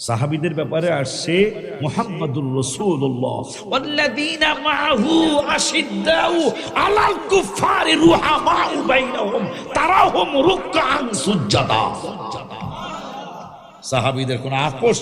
সাহাবীদের ব্যাপারে আসছে মুহাম্মাদুর রাসূলুল্লাহ ওয়াল্লাযীনা মাআহু আশিদ্দাউ আলাল কুফারি রুহামাউ বাইনাহুম তারাহুম রুকআন সুজ্জাদা। সাহাবীদের কোন আপোষ